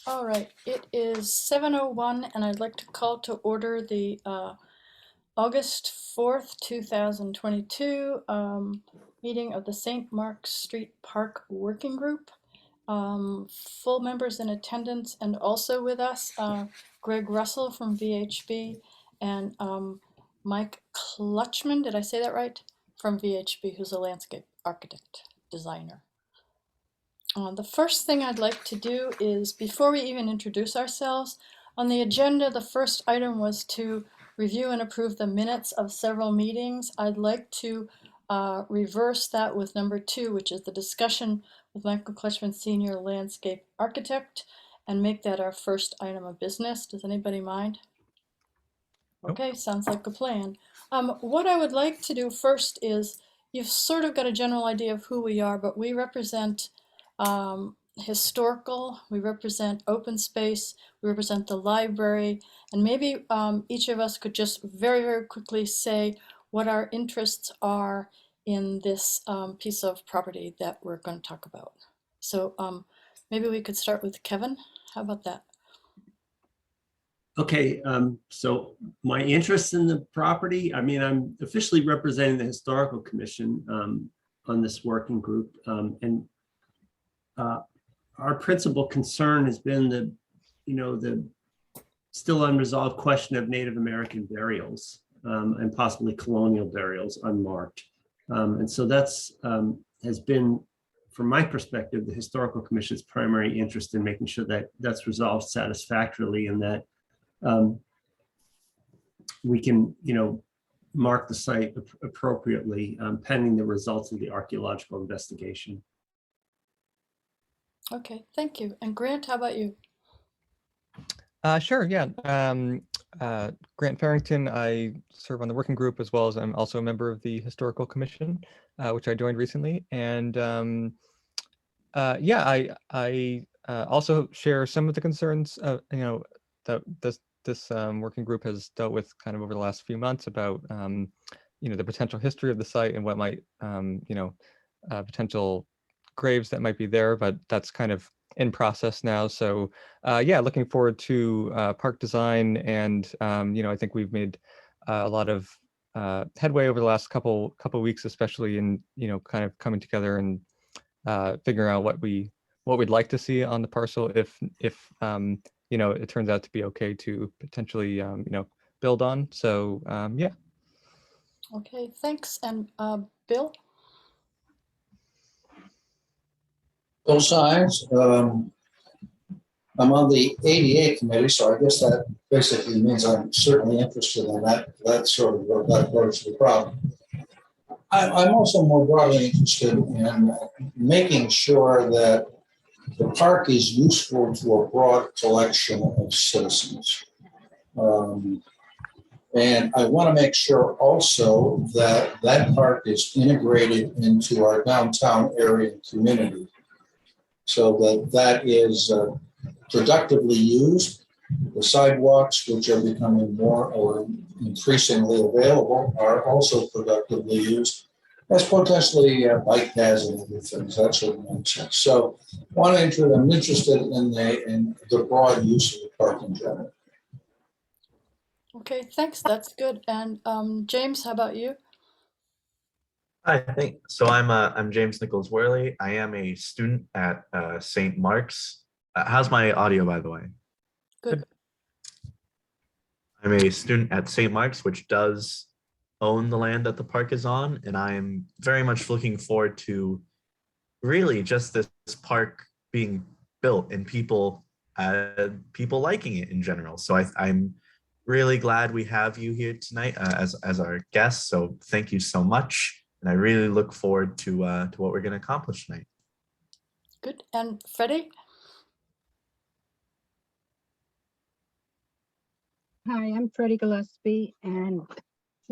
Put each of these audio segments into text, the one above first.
All right, it is 7:01 and I'd like to call to order the August 4th, 2022 meeting of the St. Mark's Street Park Working Group. Full members in attendance and also with us, Greg Russell from VHB and Mike Klutchman, did I say that right? From VHB, who's a landscape architect, designer. The first thing I'd like to do is, before we even introduce ourselves, on the agenda, the first item was to review and approve the minutes of several meetings. I'd like to reverse that with number 2, which is the discussion with Michael Klutchman, Senior Landscape Architect, and make that our first item of business. Does anybody mind? Okay, sounds like a plan. What I would like to do first is, you've sort of got a general idea of who we are, but we represent historical, we represent open space, we represent the library, and maybe each of us could just very, very quickly say what our interests are in this piece of property that we're going to talk about. So maybe we could start with Kevin. How about that? Okay, so my interest in the property, I mean, I'm officially representing the Historical Commission on this working group, and our principal concern has been the still unresolved question of Native American burials and possibly colonial burials unmarked. And so that's has been, from my perspective, the Historical Commission's primary interest in making sure that that's resolved satisfactorily and that we can, mark the site appropriately pending the results of the archaeological investigation. Okay, thank you. And Grant, how about you? Sure, yeah. Grant Farrington, I serve on the working group as well as I'm also a member of the Historical Commission, which I joined recently. And yeah, I also share some of the concerns, that this working group has dealt with kind of over the last few months about, the potential history of the site and what might, potential graves that might be there, but that's kind of in process now. So yeah, looking forward to park design, and I think we've made a lot of headway over the last couple weeks, especially in kind of coming together and figuring out what we'd like to see on the parcel if it turns out to be okay to potentially build on. So yeah. Okay, thanks. And Bill? Bill Sines. I'm on the ADA committee, so I guess that basically means I'm certainly interested in that sort of that approach to the problem. I'm also more broadly interested in making sure that the park is useful to a broad collection of citizens. And I want to make sure also that that park is integrated into our downtown area community, so that is productively used. The sidewalks, which are becoming more or increasingly available, are also productively used as potentially bike paths and other things. That sort of makes sense. So I'm interested in the broad use of the park in general. Okay, thanks. That's good. And James, how about you? I think so. I'm James Nichols Worley. I am a student at St. Mark's. How's my audio, by the way? Good. I'm a student at St. Mark's, which does own the land that the park is on, and I'm very much looking forward to really just this park being built and people liking it in general. So I'm really glad we have you here tonight as our guest. So thank you so much. And I really look forward to what we're going to accomplish tonight. Good. And Freddie? Hi, I'm Freddie Gillespie and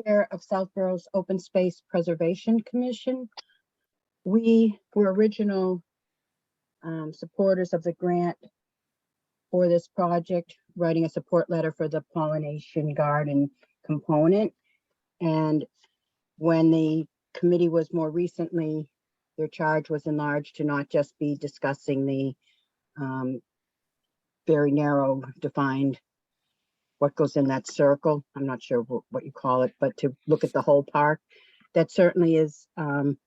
Chair of Southborough's Open Space Preservation Commission. We were original supporters of the grant for this project, writing a support letter for the Pollinator Garden component. And when the committee was more recently, their charge was enlarged to not just be discussing the very narrow, defined what goes in that circle. I'm not sure what you call it, but to look at the whole park. That certainly is an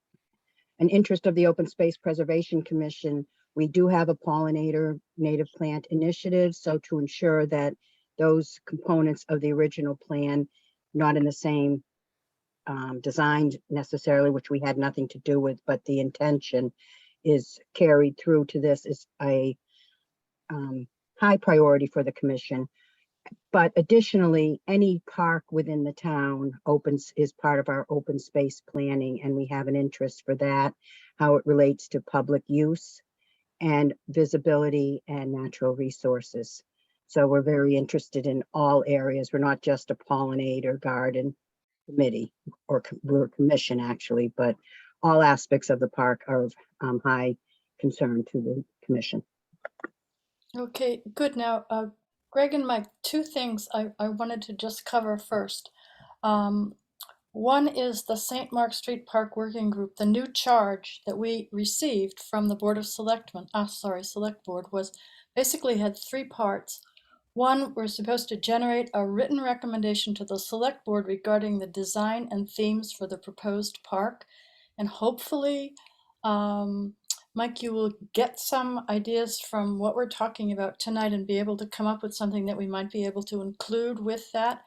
interest of the Open Space Preservation Commission. We do have a pollinator native plant initiative, so to ensure that those components of the original plan, not in the same design necessarily, which we had nothing to do with, but the intention is carried through to this, is a high priority for the commission. But additionally, any park within the town is part of our open space planning, and we have an interest for that, how it relates to public use and visibility and natural resources. So we're very interested in all areas. We're not just a pollinator garden committee, or we're a commission actually, but all aspects of the park are of high concern to the commission. Okay, good. Now, Greg and Mike, two things I wanted to just cover first. One is the St. Mark Street Park Working Group. The new charge that we received from the Board of Selectmen, Select Board, was basically had three parts. One, we're supposed to generate a written recommendation to the Select Board regarding the design and themes for the proposed park. And hopefully, Mike, you will get some ideas from what we're talking about tonight and be able to come up with something that we might be able to include with that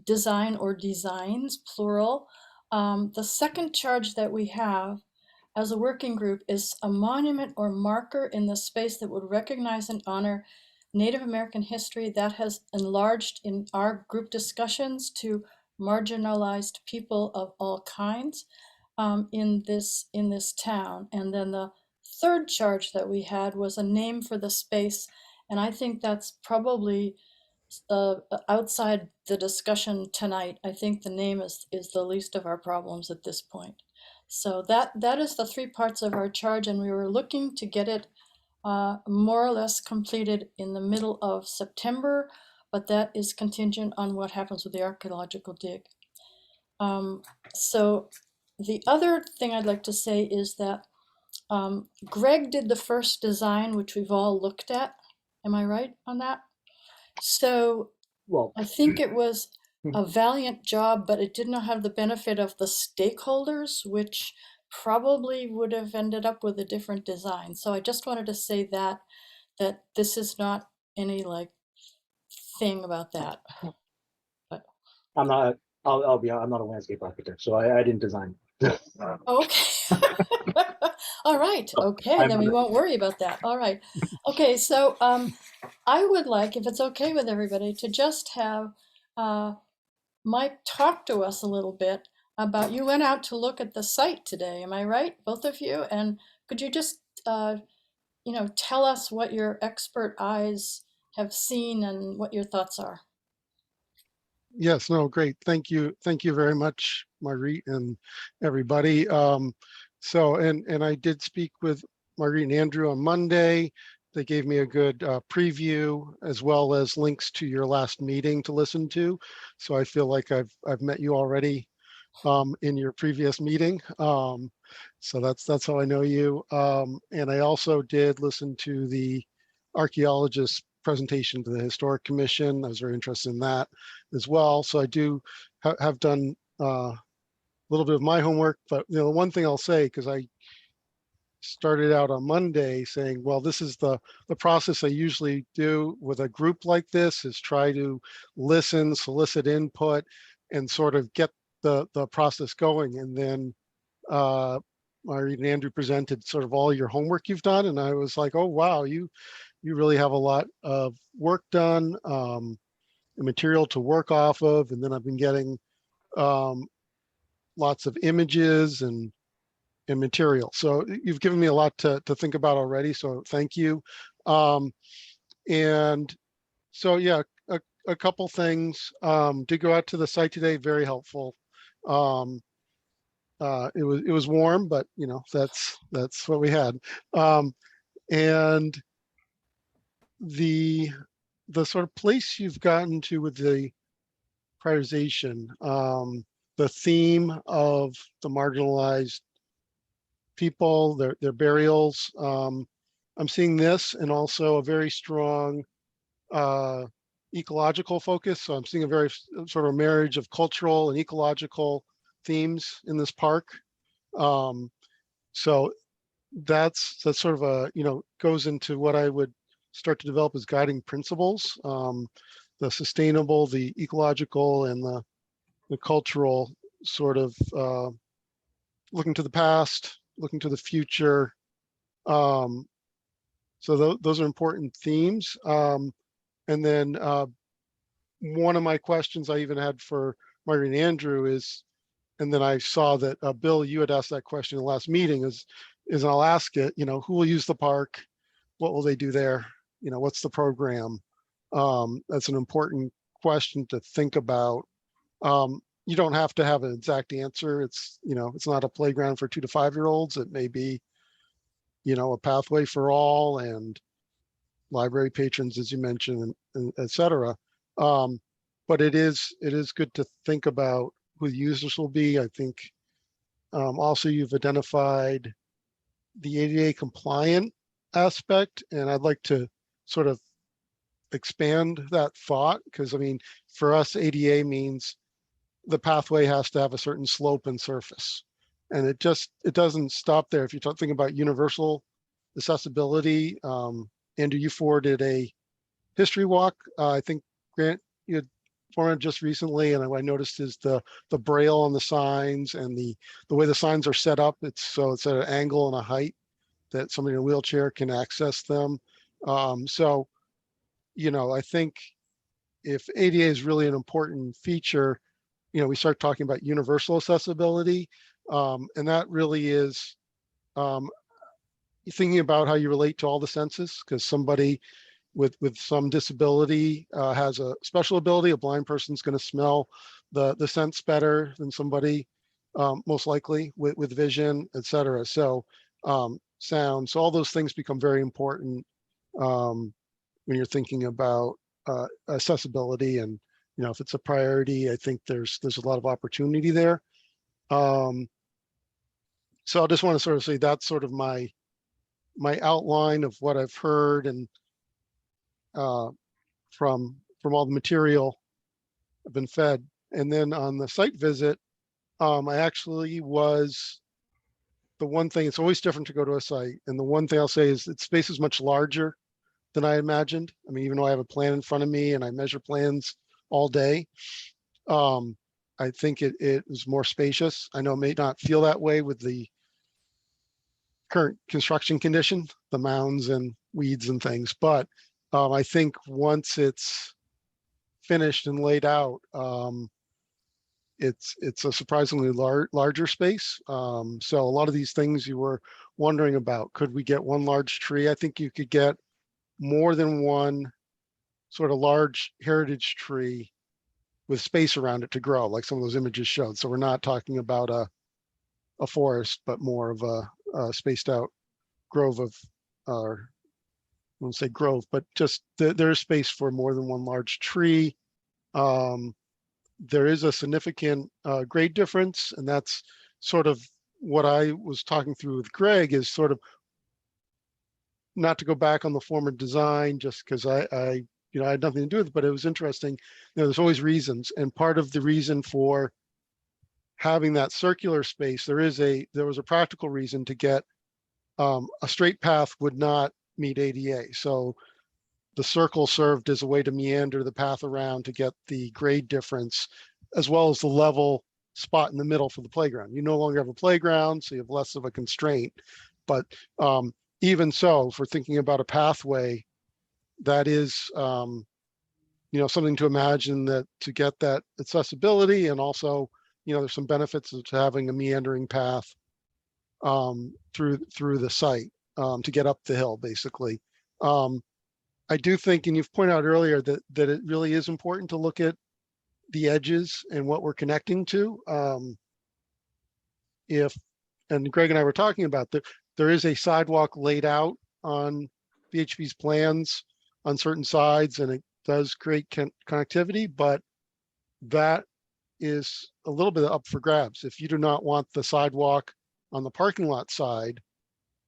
design or designs, plural. The second charge that we have as a working group is a monument or marker in the space that would recognize and honor Native American history that has enlarged in our group discussions to marginalized people of all kinds in this town. And then the third charge that we had was a name for the space, and I think that's probably outside the discussion tonight. I think the name is the least of our problems at this point. So that is the three parts of our charge, and we were looking to get it more or less completed in the middle of September, but that is contingent on what happens with the archaeological dig. So the other thing I'd like to say is that Greg did the first design, which we've all looked at. Am I right on that? So Well, I think it was a valiant job, but it did not have the benefit of the stakeholders, which probably would have ended up with a different design. So I just wanted to say that this is not any like thing about that. But I'm not. I'll be. I'm not a landscape architect, so I didn't design. okay. All right. Okay, then we won't worry about that. All right. Okay, so I would like, if it's okay with everybody, to just have Mike talk to us a little bit about, you went out to look at the site today, am I right, both of you? And could you just, tell us what your expert eyes have seen and what your thoughts are? Yes, no, great. Thank you. Thank you very much, Marguerite and everybody. And I did speak with Marguerite and Andrew on Monday. They gave me a good preview, as well as links to your last meeting to listen to. So I feel like I've met you already in your previous meeting. So that's how I know you. And I also did listen to the archaeologist's presentation to the Historic Commission. I was very interested in that as well. So I do have done a little bit of my homework, but the one thing I'll say, because I started out on Monday saying, well, this is the process I usually do with a group like this, is try to listen, solicit input, and sort of get the process going. And then Marguerite and Andrew presented sort of all your homework you've done. And I was like, oh, wow, you really have a lot of work done, material to work off of. And then I've been getting lots of images and material. So you've given me a lot to think about already. So thank you. And so, yeah, a couple things. Did go out to the site today, very helpful. It was warm, but that's what we had. And the sort of place you've gotten to with the prioritization, the theme of the marginalized people, their burials. I'm seeing this, and also a very strong ecological focus. So I'm seeing a very sort of marriage of cultural and ecological themes in this park. So that's sort of a, goes into what I would start to develop as guiding principles. The sustainable, the ecological, and the cultural sort of looking to the past, looking to the future. So those are important themes. And then one of my questions I even had for Margaret and Andrew is, and then I saw that Bill, you had asked that question in the last meeting, is I'll ask it, who will use the park? What will they do there? What's the program? That's an important question to think about. You don't have to have an exact answer. It's not a playground for 2 to 5-year-olds. It may be, a pathway for all and library patrons, as you mentioned, and et cetera. But it is good to think about who the users will be. I think also you've identified the ADA compliant aspect, and I'd like to sort of expand that thought, because I mean, for us, ADA means the pathway has to have a certain slope and surface. And it doesn't stop there. If you're thinking about universal accessibility, Andrew, you forwarded a history walk. I think Grant, you had forwarded just recently, and I noticed is the braille on the signs and the way the signs are set up. It's at an angle and a height that somebody in a wheelchair can access them. So, I think if ADA is really an important feature, we start talking about universal accessibility, and that really is thinking about how you relate to all the senses, because somebody with some disability has a special ability. A blind person's going to smell the scents better than somebody most likely with vision, et cetera. So sound, so all those things become very important when you're thinking about accessibility. And if it's a priority, I think there's a lot of opportunity there. So I just want to sort of say that's sort of my outline of what I've heard, and from all the material I've been fed. And then on the site visit, I actually was, the one thing, it's always different to go to a site. And the one thing I'll say is its space is much larger than I imagined. I mean, even though I have a plan in front of me and I measure plans all day, I think it was more spacious. I know it may not feel that way with the current construction condition, the mounds and weeds and things, but I think once it's finished and laid out, it's a surprisingly larger space. So a lot of these things you were wondering about, could we get one large tree? I think you could get more than one sort of large heritage tree with space around it to grow, like some of those images showed. So we're not talking about a forest, but more of a spaced out grove of, I won't say grove, but just there's space for more than one large tree. There is a significant grade difference, and that's sort of what I was talking through with Greg, is sort of not to go back on the former design just because I had nothing to do with it, but it was interesting. There's always reasons, and part of the reason for having that circular space, there was a practical reason to get a straight path would not meet ADA. So the circle served as a way to meander the path around to get the grade difference, as well as the level spot in the middle for the playground. You no longer have a playground, so you have less of a constraint. But even so, for thinking about a pathway, that is something to imagine, that to get that accessibility, and also there's some benefits of having a meandering path through the site to get up the hill, basically. I do think, and you've pointed out earlier, that it really is important to look at the edges and what we're connecting to. And Greg and I were talking about that, there is a sidewalk laid out on VHB's plans on certain sides, and it does create connectivity, but that is a little bit up for grabs. If you do not want the sidewalk on the parking lot side,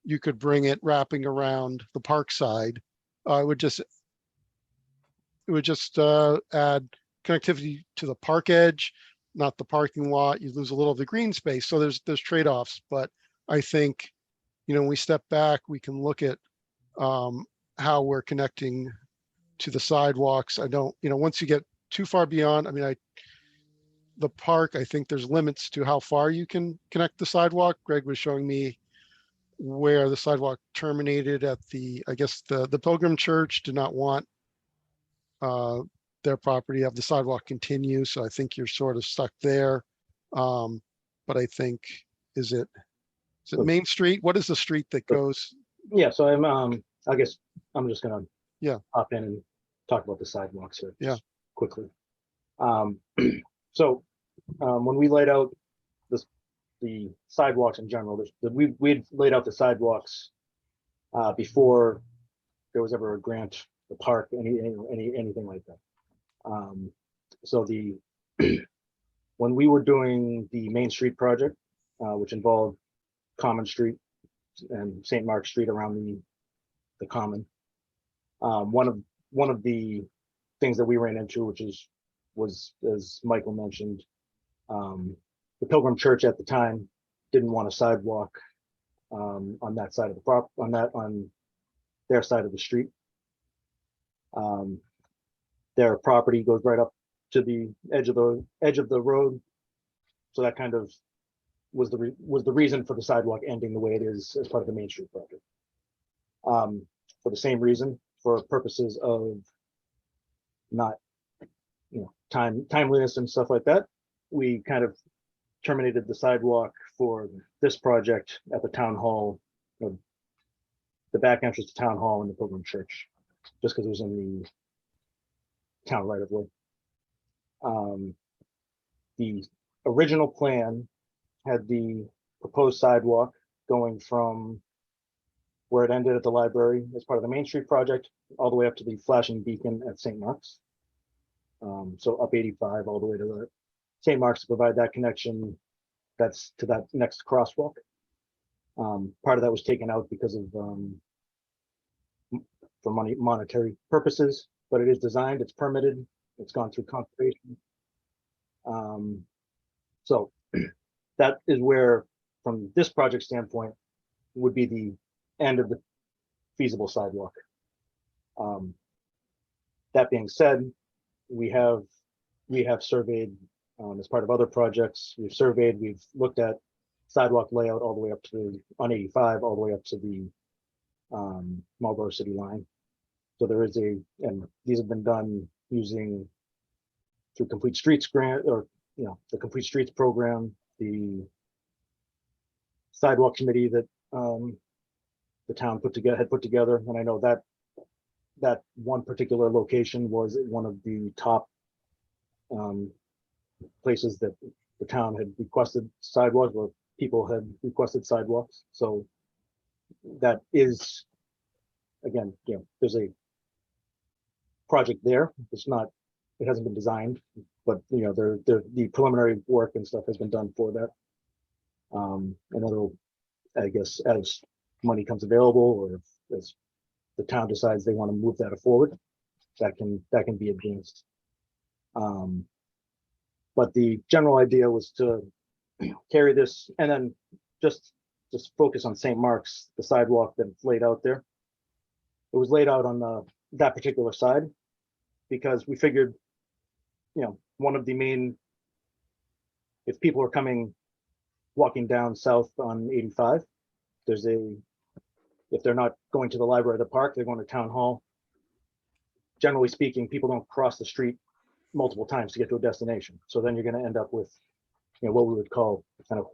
you could bring it wrapping around the park side. I would just it would just add connectivity to the park edge, not the parking lot. You lose a little of the green space. So there's trade-offs, but I think, when we step back, we can look at how we're connecting to the sidewalks. I don't, once you get too far beyond, the park, I think there's limits to how far you can connect the sidewalk. Greg was showing me where the sidewalk terminated at I guess the Pilgrim Church did not want their property have the sidewalk continue. So I think you're sort of stuck there. But I think, is it Main Street? What is the street that goes? Yeah, so I guess I'm just gonna Yeah. hop in and talk about the sidewalks here. Yeah. Just quickly. So when we laid out the sidewalks in general, we had laid out the sidewalks before there was ever a grant, the park, anything like that. So when we were doing the Main Street project, which involved Common Street and St. Mark's Street around the Common, one of the things that we ran into, which was, as Michael mentioned, the Pilgrim Church at the time didn't want a sidewalk on that side of the on their side of the street. Their property goes right up to the edge of the road, so that kind of was the reason for the sidewalk ending the way it is as part of the Main Street project. For the same reason, for purposes of not, timeliness and stuff like that, we kind of terminated the sidewalk for this project at the town hall, the back entrance to town hall and the Pilgrim Church, just because it was in the town right of way. The original plan had the proposed sidewalk going from where it ended at the library as part of the Main Street project, all the way up to the flashing beacon at St. Mark's. So up 85 all the way to St. Mark's to provide that connection. That's to that next crosswalk. Part of that was taken out because of for monetary purposes, but it is designed, it's permitted, it's gone through conservation. So that is where, from this project standpoint, would be the end of the feasible sidewalk. That being said, we have surveyed as part of other projects. We've looked at sidewalk layout all the way up to on 85, all the way up to the Marlborough City line. So there is and these have been done using through Complete Streets grant, or the Complete Streets program, the sidewalk committee that the town had put together, and I know that one particular location was one of the top places that the town had requested sidewalks, where people had requested sidewalks. So that is, again, there's a project there. It hasn't been designed, but the preliminary work and stuff has been done for that. And it'll, I guess, as money comes available, or as the town decides they want to move that forward, that can be advanced. But the general idea was to carry this, and then just focus on St. Mark's, the sidewalk that's laid out there. It was laid out on that particular side because we figured, one of the main, if people are walking down south on 85, if they're not going to the library or the park, they're going to town hall. Generally speaking, people don't cross the street multiple times to get to a destination. So then you're going to end up with, what we would call kind of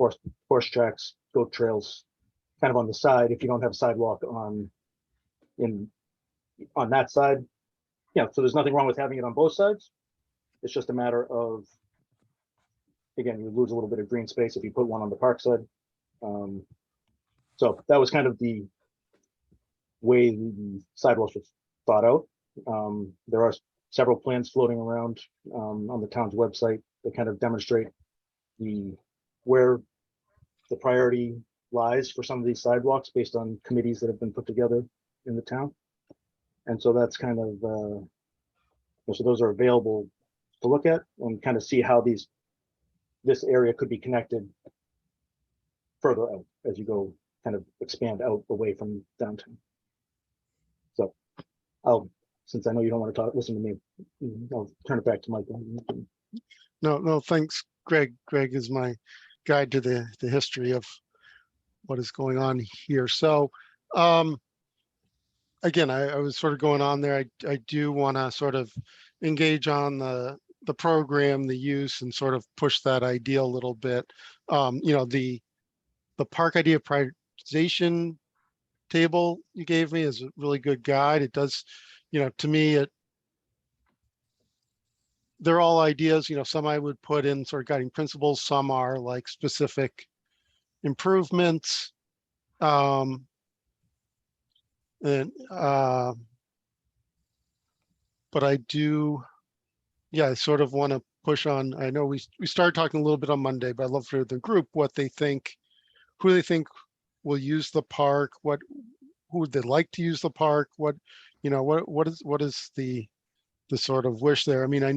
horse tracks, goat trails, kind of on the side if you don't have a sidewalk on that side. So there's nothing wrong with having it on both sides. It's just a matter of, again, you lose a little bit of green space if you put one on the park side. So that was kind of the way the sidewalks was thought out. There are several plans floating around on the town's website that kind of demonstrate where the priority lies for some of these sidewalks based on committees that have been put together in the town. And so that's kind of So those are available to look at and kind of see how this area could be connected further out as you go kind of expand out away from downtown. So since I know you don't want to listen to me, I'll turn it back to Michael. No, thanks, Greg. Greg is my guide to the history of what is going on here. So again, I was sort of going on there. I do want to sort of engage on the program, the use, and sort of push that idea a little bit. The park idea prioritization table you gave me is a really good guide. It does, to me, they're all ideas, some I would put in sort of guiding principles, some are like specific improvements. But I do, I sort of want to push on. I know we started talking a little bit on Monday, but I'd love for the group what they think, who they think will use the park, who would they like to use the park, what is the sort of wish there. I mean, I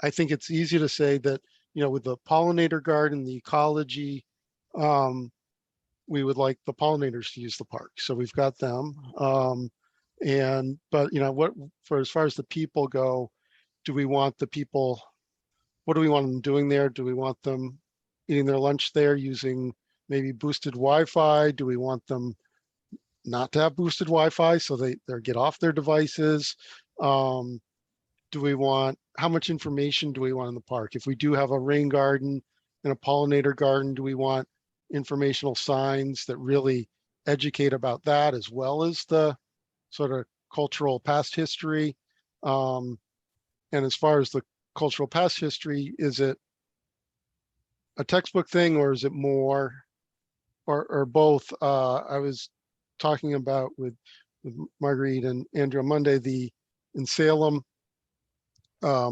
think it's easy to say that, with the pollinator garden, the ecology, we would like the pollinators to use the park. So we've got them. But as far as the people go, do we want the people, what do we want them doing there? Do we want them eating their lunch there using maybe boosted Wi-Fi? Do we want them not to have boosted Wi-Fi so they get off their devices? How much information do we want in the park? If we do have a rain garden and a pollinator garden, do we want informational signs that really educate about that as well as the sort of cultural past history? And as far as the cultural past history, is it a textbook thing or is it more or both? I was talking about with Marguerite and Andrew on Monday, in Salem,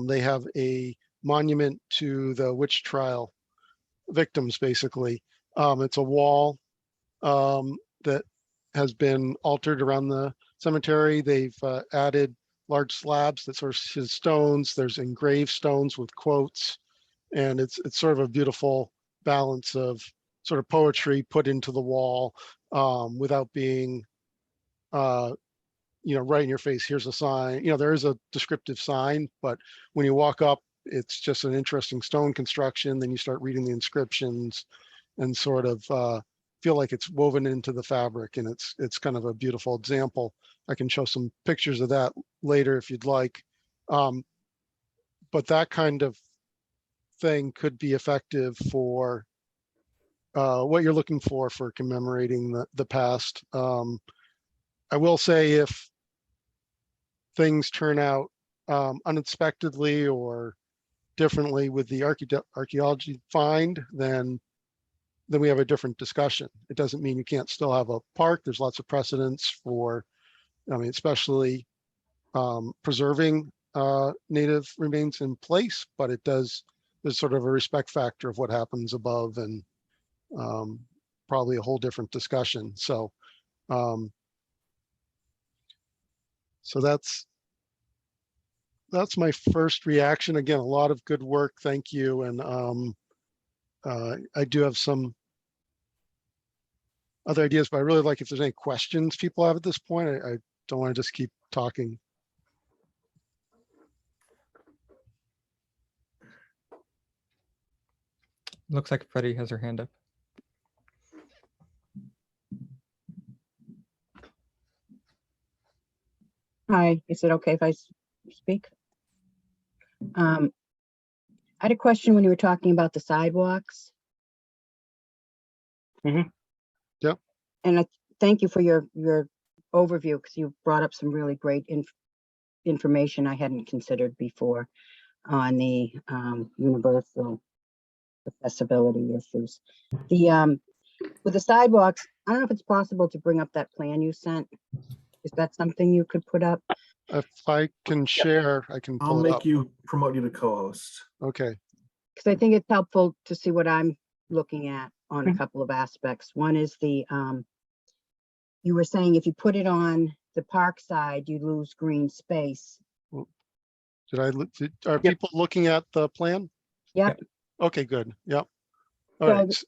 they have a monument to the witch trial victims, basically. It's a wall that has been altered around the cemetery. They've added large slabs that sort of stones. There's engraved stones with quotes, and it's sort of a beautiful balance of sort of poetry put into the wall without being right in your face. Here's a sign. There is a descriptive sign, but when you walk up, it's just an interesting stone construction. Then you start reading the inscriptions and sort of feel like it's woven into the fabric, and it's kind of a beautiful example. I can show some pictures of that later if you'd like. But that kind of thing could be effective for what you're looking for commemorating the past. I will say if things turn out unexpectedly or differently with the archaeology find, then we have a different discussion. It doesn't mean you can't still have a park. There's lots of precedents for, especially preserving native remains in place, but there's sort of a respect factor of what happens above, and probably a whole different discussion. So that's my first reaction. Again, a lot of good work. Thank you. And I do have some other ideas, but I really like if there's any questions people have at this point. I don't want to just keep talking. Looks like Freddie has her hand up. Hi, is it okay if I speak? I had a question when you were talking about the sidewalks. Mhm. Yep. And I thank you for your overview, because you brought up some really great information I hadn't considered before on the universal accessibility issues. With the sidewalks, I don't know if it's possible to bring up that plan you sent. Is that something you could put up? If I can share, I can I'll pull it up. promote you to co-host. Okay. Because I think it's helpful to see what I'm looking at on a couple of aspects. One is you were saying if you put it on the park side, you lose green space. Are Yep. people looking at the plan? Yeah. Okay, good. Yep. All So right. the-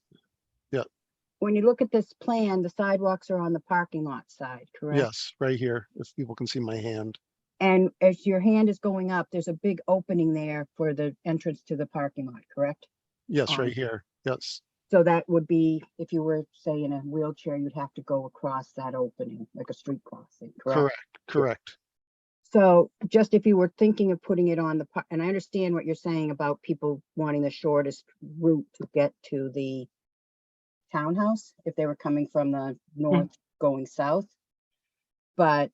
When you look at this plan, the sidewalks are on the parking lot side, correct? Yes, right here, if people can see my hand. And as your hand is going up, there's a big opening there for the entrance to the parking lot, correct? Yes, right Um, here. Yes. So that would be, if you were, say, in a wheelchair, you'd have to go across that opening, like a street crossing, correct? Correct. Correct. So just if you were thinking of putting it on the, and I understand what you're saying about people wanting the shortest route to get to the townhouse, if they were coming from the north going south. But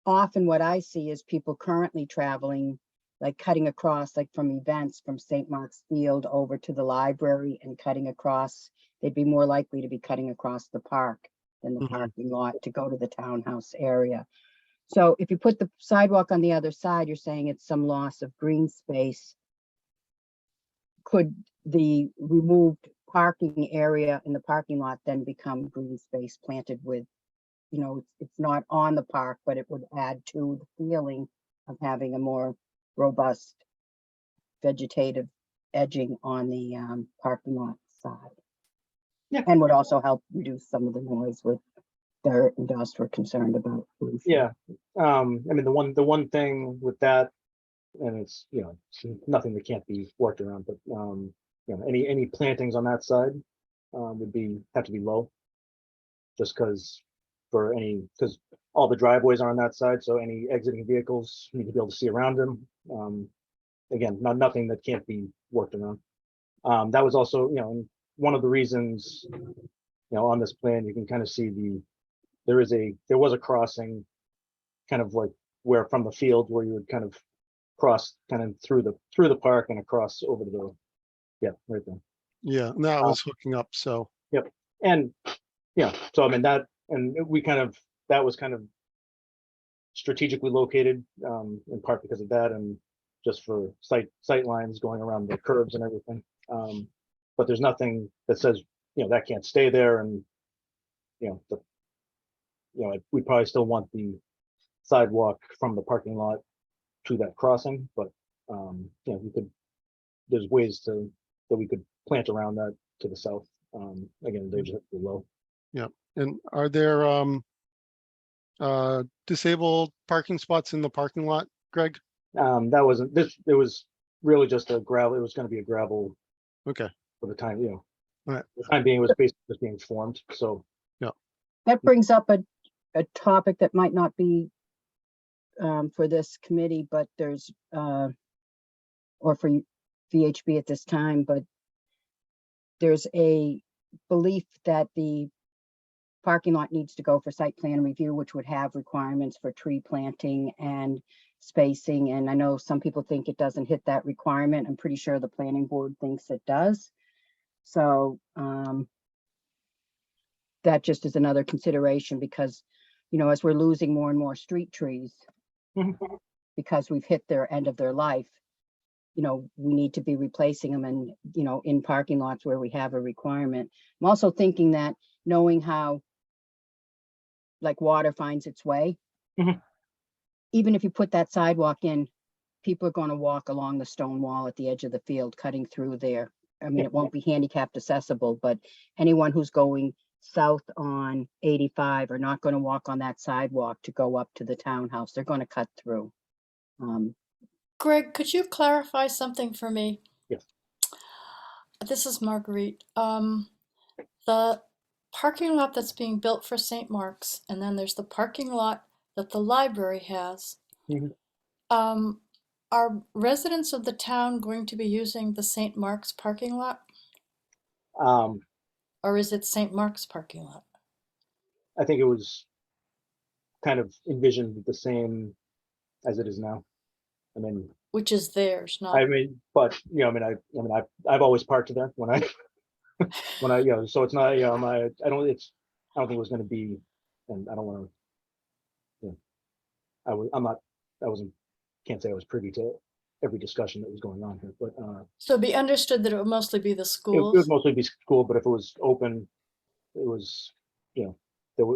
often what I see is people currently traveling, like cutting across, like from events from St. Mark's Field over to the library and cutting across. They'd be more likely to be cutting across the park than the Mhm. parking lot to go to the townhouse area. So if you put the sidewalk on the other side, you're saying it's some loss of green space. Could the removed parking area in the parking lot then become green space planted with, you know, it's not on the park, but it would add to the feeling of having a more robust vegetative edging on the parking lot side. Yeah. And would also help reduce some of the noise with dirt and dust we're concerned about. pollution. Yeah. I mean, the one thing with that, and it's, you know, it's nothing that can't be worked around, but you know, any plantings on that side would have to be low. Just because because all the driveways are on that side, so any exiting vehicles need to be able to see around them. Again, nothing that can't be worked around. That was also, you know, one of the reasons, you know, on this plan, you can kind of see there was a crossing kind of like where from the field where you would kind of cross kind of through the park and across over to right there. Yeah, and that was hooking up. So And yeah, so I mean that, and that was kind of strategically located in part because of that, and just for sight lines going around the curves and everything. But there's nothing that says, you know, that can't stay there, and you know, we probably still want the sidewalk from the parking lot to that crossing, but you know, there's ways that we could plant around that to the south. Again, they just have to be low. and are there disabled parking spots in the parking lot, Greg? That wasn't this. It was really just a gravel. It was going to be a gravel Okay. for the time. You know, All right. the time being, it was basically just being formed. So That brings up a topic that might not be for this committee, but there's, or for VHB at this time, but there's a belief that the parking lot needs to go for site plan review, which would have requirements for tree planting and spacing. And I know some people think it doesn't hit that requirement. I'm pretty sure the planning board thinks it does. So that just is another consideration because, you know, as we're losing more and more street trees because we've hit their end of their life, you know, we need to be replacing them and, you know, in parking lots where we have a requirement. I'm also thinking that knowing how like water finds its way, even if you put that sidewalk in, people are going to walk along the stone wall at the edge of the field, cutting through there. I mean, it won't be handicapped accessible, but anyone who's going south on 85 are not going to walk on that sidewalk to go up to the townhouse. They're going to cut through. Greg, could you clarify something for me? Yes. This is Marguerite. The parking lot that's being built for St. Mark's, and then there's the parking lot that the library has. Mhm. Are residents of the town going to be using the St. Mark's parking lot, um, or is it St. Mark's parking lot? I think it was kind of envisioned the same as it is now. I mean, Which is theirs, not. but you know, I've always parked there when I you know, so it's not, you know, I don't think it was going to be, and I don't want to, you know, I wasn't, can't say I was privy to every discussion that was going on here, but So it'd be understood that it would mostly be the it schools. would mostly be school, but if it was open, it was, you know,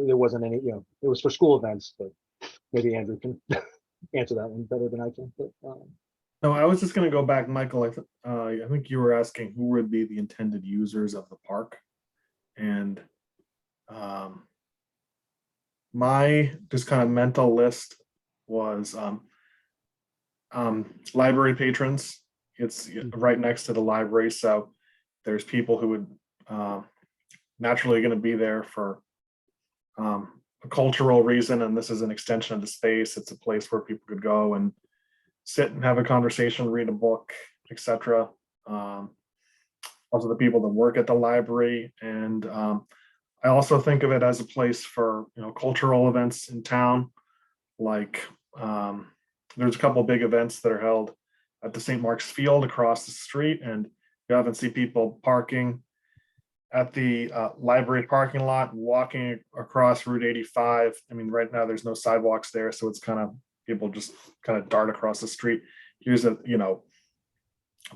there wasn't any, you know, it was for school events, but maybe Andrew can answer that one better than I can, but No, I was just gonna go back, Michael. I think you were asking who would be the intended users of the park. And um, my just kind of mental list was library patrons. It's right next to the library, so there's people who would naturally going to be there for a cultural reason, and this is an extension of the space. It's a place where people could go and sit and have a conversation, read a book, etc. Also, the people that work at the library, and I also think of it as a place for cultural events in town, like there's a couple of big events that are held at the St. Mark's Field across the street, and you often see people parking at the library parking lot, walking across Route 85. I mean, right now there's no sidewalks there, so it's kind of people just kind of dart across the street. Here's a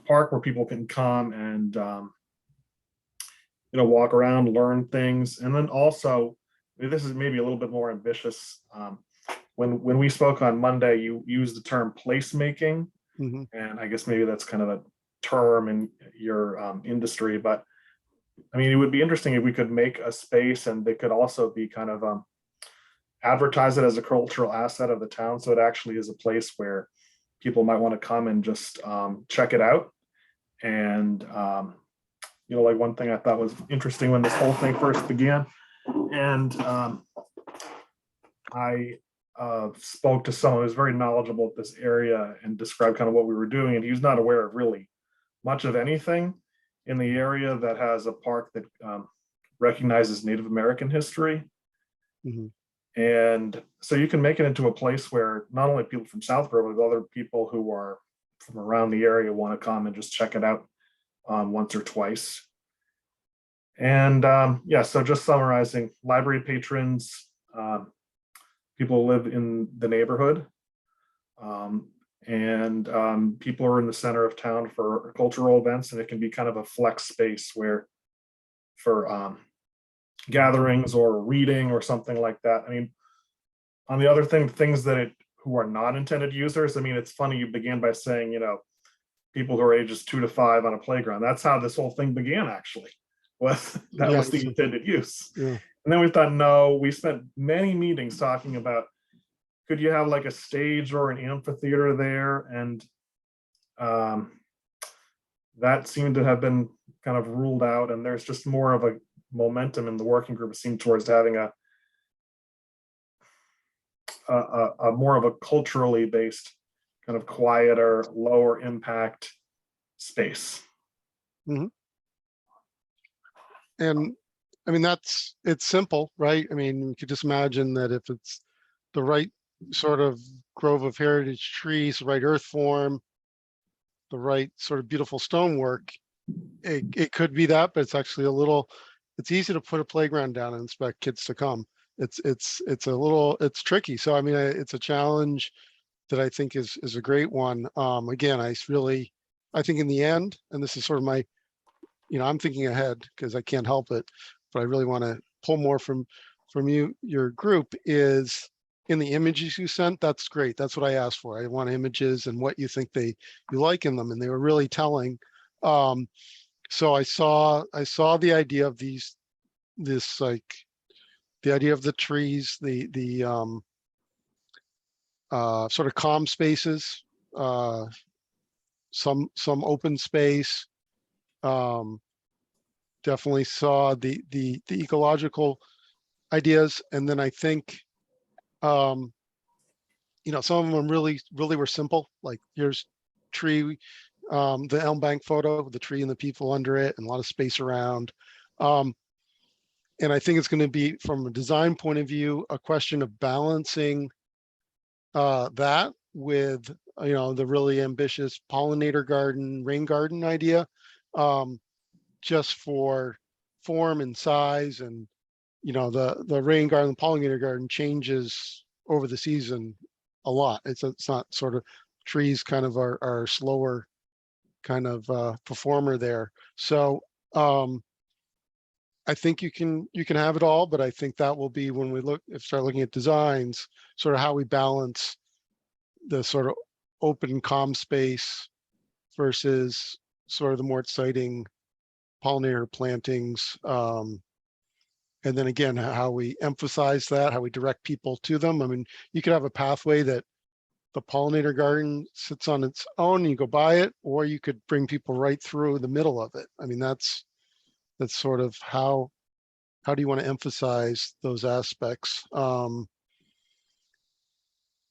park where people can come and walk around, learn things, and then also this is maybe a little bit more ambitious. When we spoke on Monday, you used the term placemaking, and I guess maybe that's kind of a term in your industry, but I mean, it would be interesting if we could make a space and they could also be kind of advertise it as a cultural asset of the town. So it actually is a place where people might want to come and just check it out. And, like one thing I thought was interesting when this whole thing first began. And I spoke to someone who's very knowledgeable at this area and described kind of what we were doing. And he was not aware of really much of anything in the area that has a park that recognizes Native American history. And so you can make it into a place where not only people from Southborough, but other people who are from around the area want to come and just check it out once or twice. And so just summarizing, library patrons, people who live in the neighborhood, and people are in the center of town for cultural events, and it can be kind of a flex space where for gatherings or reading or something like that. I mean, on the other things that who are not intended users, I mean, it's funny you began by saying, people who are ages 2 to 5 on a playground. That's how this whole thing began, actually. Was the intended use. And then we thought, no, we spent many meetings talking about, could you have like a stage or an amphitheater there? And that seemed to have been kind of ruled out. And there's just more of a momentum in the working group. It seemed towards having a more of a culturally based, kind of quieter, lower impact space. And I mean, it's simple, right? I mean, you could just imagine that if it's the right sort of grove of heritage trees, the right earth form, the right sort of beautiful stonework, it could be that, but it's actually it's easy to put a playground down and expect kids to come. It's tricky. So I mean, it's a challenge that I think is a great one. Again, I think in the end, and this is sort of my, I'm thinking ahead because I can't help it, but I really want to pull more from your group is in the images you sent. That's great. That's what I asked for. I want images and what you think you like in them. And they were really telling. So I saw the idea of the idea of the trees, the sort of calm spaces, some open space. Definitely saw the ecological ideas, and then I think some of them really were simple. Like here's tree, the elm bank photo, the tree and the people under it, and a lot of space around. And I think it's going to be, from a design point of view, a question of balancing that with the really ambitious pollinator garden, rain garden idea. Just for form and size, and the rain garden, the pollinator garden changes over the season a lot. It's not sort of, trees kind of are slower kind of performer there. So I think you can have it all, but I think that will be when we start looking at designs, sort of how we balance the sort of open comm space versus sort of the more exciting pollinator plantings. And then again, how we emphasize that, how we direct people to them. I mean, you could have a pathway that the pollinator garden sits on its own, and you go by it, or you could bring people right through the middle of it. I mean, that's sort of how do you want to emphasize those aspects?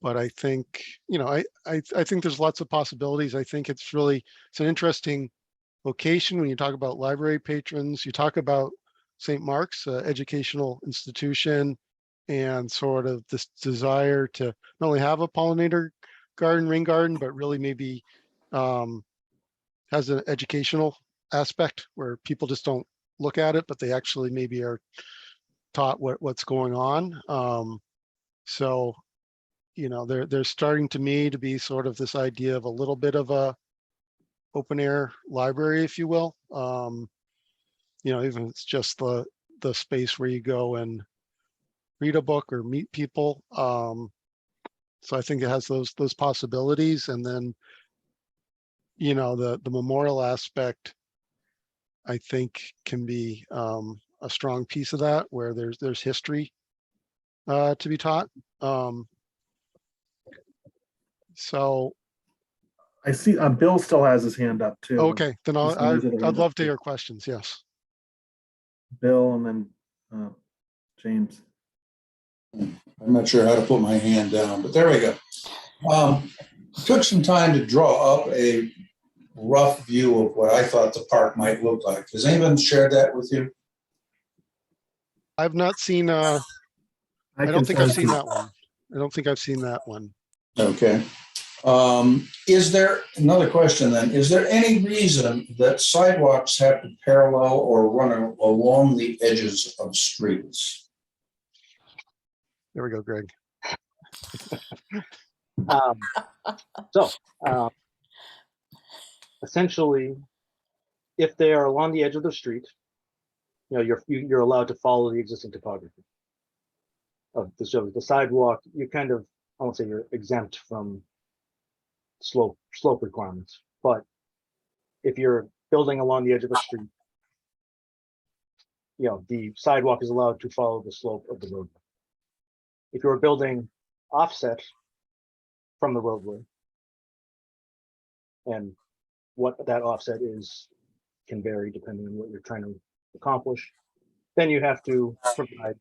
But I think, you know, I think there's lots of possibilities. I think it's an interesting location when you talk about library patrons. You talk about St. Mark's, educational institution, and sort of this desire to not only have a pollinator garden, rain garden, but really maybe has an educational aspect where people just don't look at it, but they actually maybe are taught what's going on. So, you know, there's starting to me to be sort of this idea of a little bit of a open air library, if you will. You know, even if it's just the space where you go and read a book or meet people. So I think it has those possibilities. And then, you know, the memorial aspect, I think, can be a strong piece of that, where there's history to be taught. So I see Bill still has his hand up too. okay, then He's gonna use it I'd hand love up to too. hear questions. Yes. Bill and then James. I'm not sure how to put my hand down, but there we go. Took some time to draw up a rough view of what I thought the park might look like. Has anyone shared that with you? I've not seen, I don't think I've seen that one. I don't think I've seen that one. Okay. Is there, another question then, is there any reason that sidewalks have to parallel or run along the edges of streets? There we go, Greg. Essentially, if they are along the edge of the street, you know, you're allowed to follow the existing topography of the sidewalk. You kind of, I won't say you're exempt from slope requirements, but if you're building along the edge of a street, you know, the sidewalk is allowed to follow the slope of the roadway. If you're building offset from the roadway, and what that offset is can vary depending on what you're trying to accomplish, then you have to provide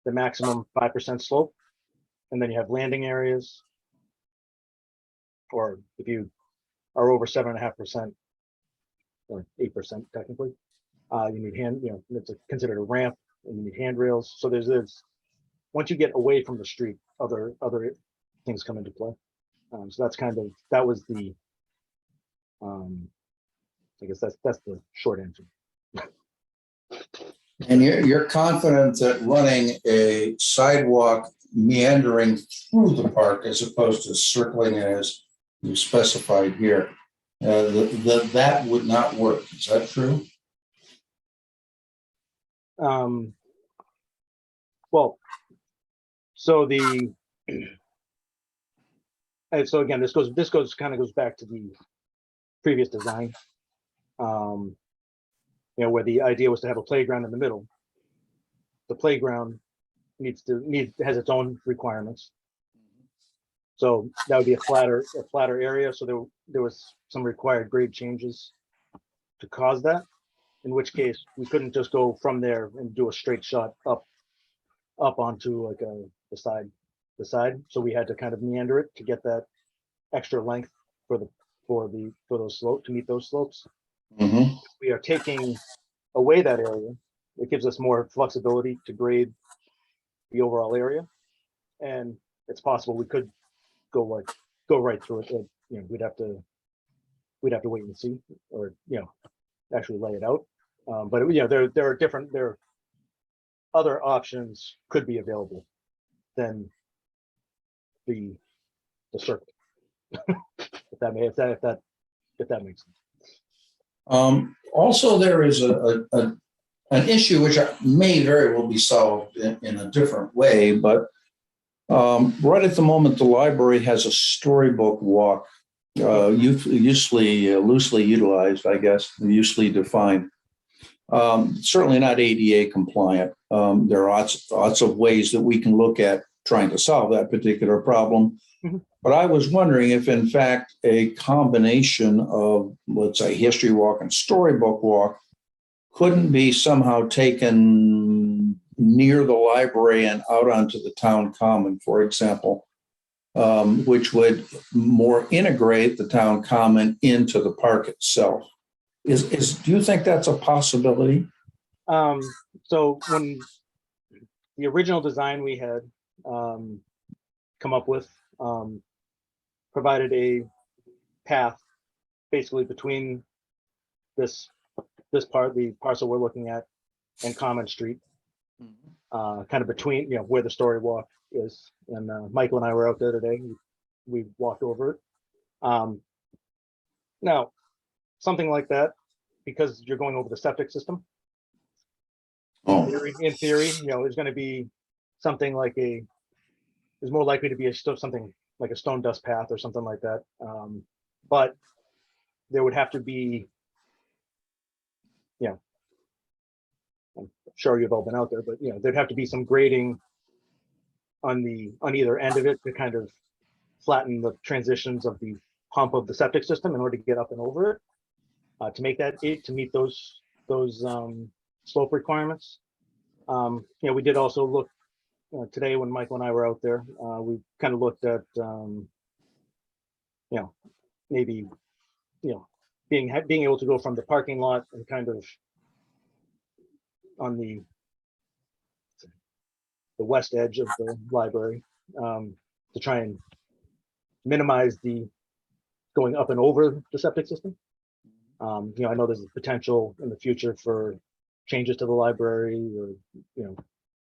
the maximum 5% slope, and then you have landing areas, or if you are over 7.5% or 8% technically, you need it's considered a ramp, and you need handrails. So there's once you get away from the street, other things come into play. So that was the I guess that's the short answer. And you're confident that running a sidewalk meandering through the park as opposed to circling it as you specified here, that would not work. Is that true? Well, so so again, this kind of goes back to the previous design, you know, where the idea was to have a playground in the middle. The playground has its own requirements. So that would be a flatter area. So there was some required grade changes to cause that, in which case we couldn't just go from there and do a straight shot up onto like the side. So we had to kind of meander it to get that extra length for those slopes, to meet those slopes. Mm-hmm. We are taking away that area. It gives us more flexibility to grade the overall area, and it's possible we could go right through it. You know, we'd have to wait and see, or you know, actually lay it out. But you know, there are other options could be available than the circle. if that makes sense. Also, there is an issue which may very well be solved in a different way, but Right at the moment, the library has a storybook walk, usually loosely utilized, I guess, loosely defined. Certainly not ADA compliant. There are lots of ways that we can look at trying to solve that particular problem. Mhm. But I was wondering if, in fact, a combination of, let's say, history walk and storybook walk couldn't be somehow taken near the library and out onto the town common, for example, which would more integrate the town common into the park itself. Do you think that's a possibility? So when the original design we had come up with provided a path basically between this part, the parcel we're looking at, and Common Street, kind of between, where the story walk is. And Michael and I were out there today. We walked over it. Now, something like that, because you're going over the septic system, in theory, there's going to be something like there's more likely to be something like a stone dust path or something like that. But there would have to be, I'm sure you've all been out there, but there'd have to be some grading on either end of it to kind of flatten the transitions of the hump of the septic system in order to get up and over it, to make that to meet those slope requirements. We did also look today when Michael and I were out there. We kind of looked at maybe being able to go from the parking lot and kind of on the west edge of the library, to try and minimize the going up and over the septic system. I know there's potential in the future for changes to the library, or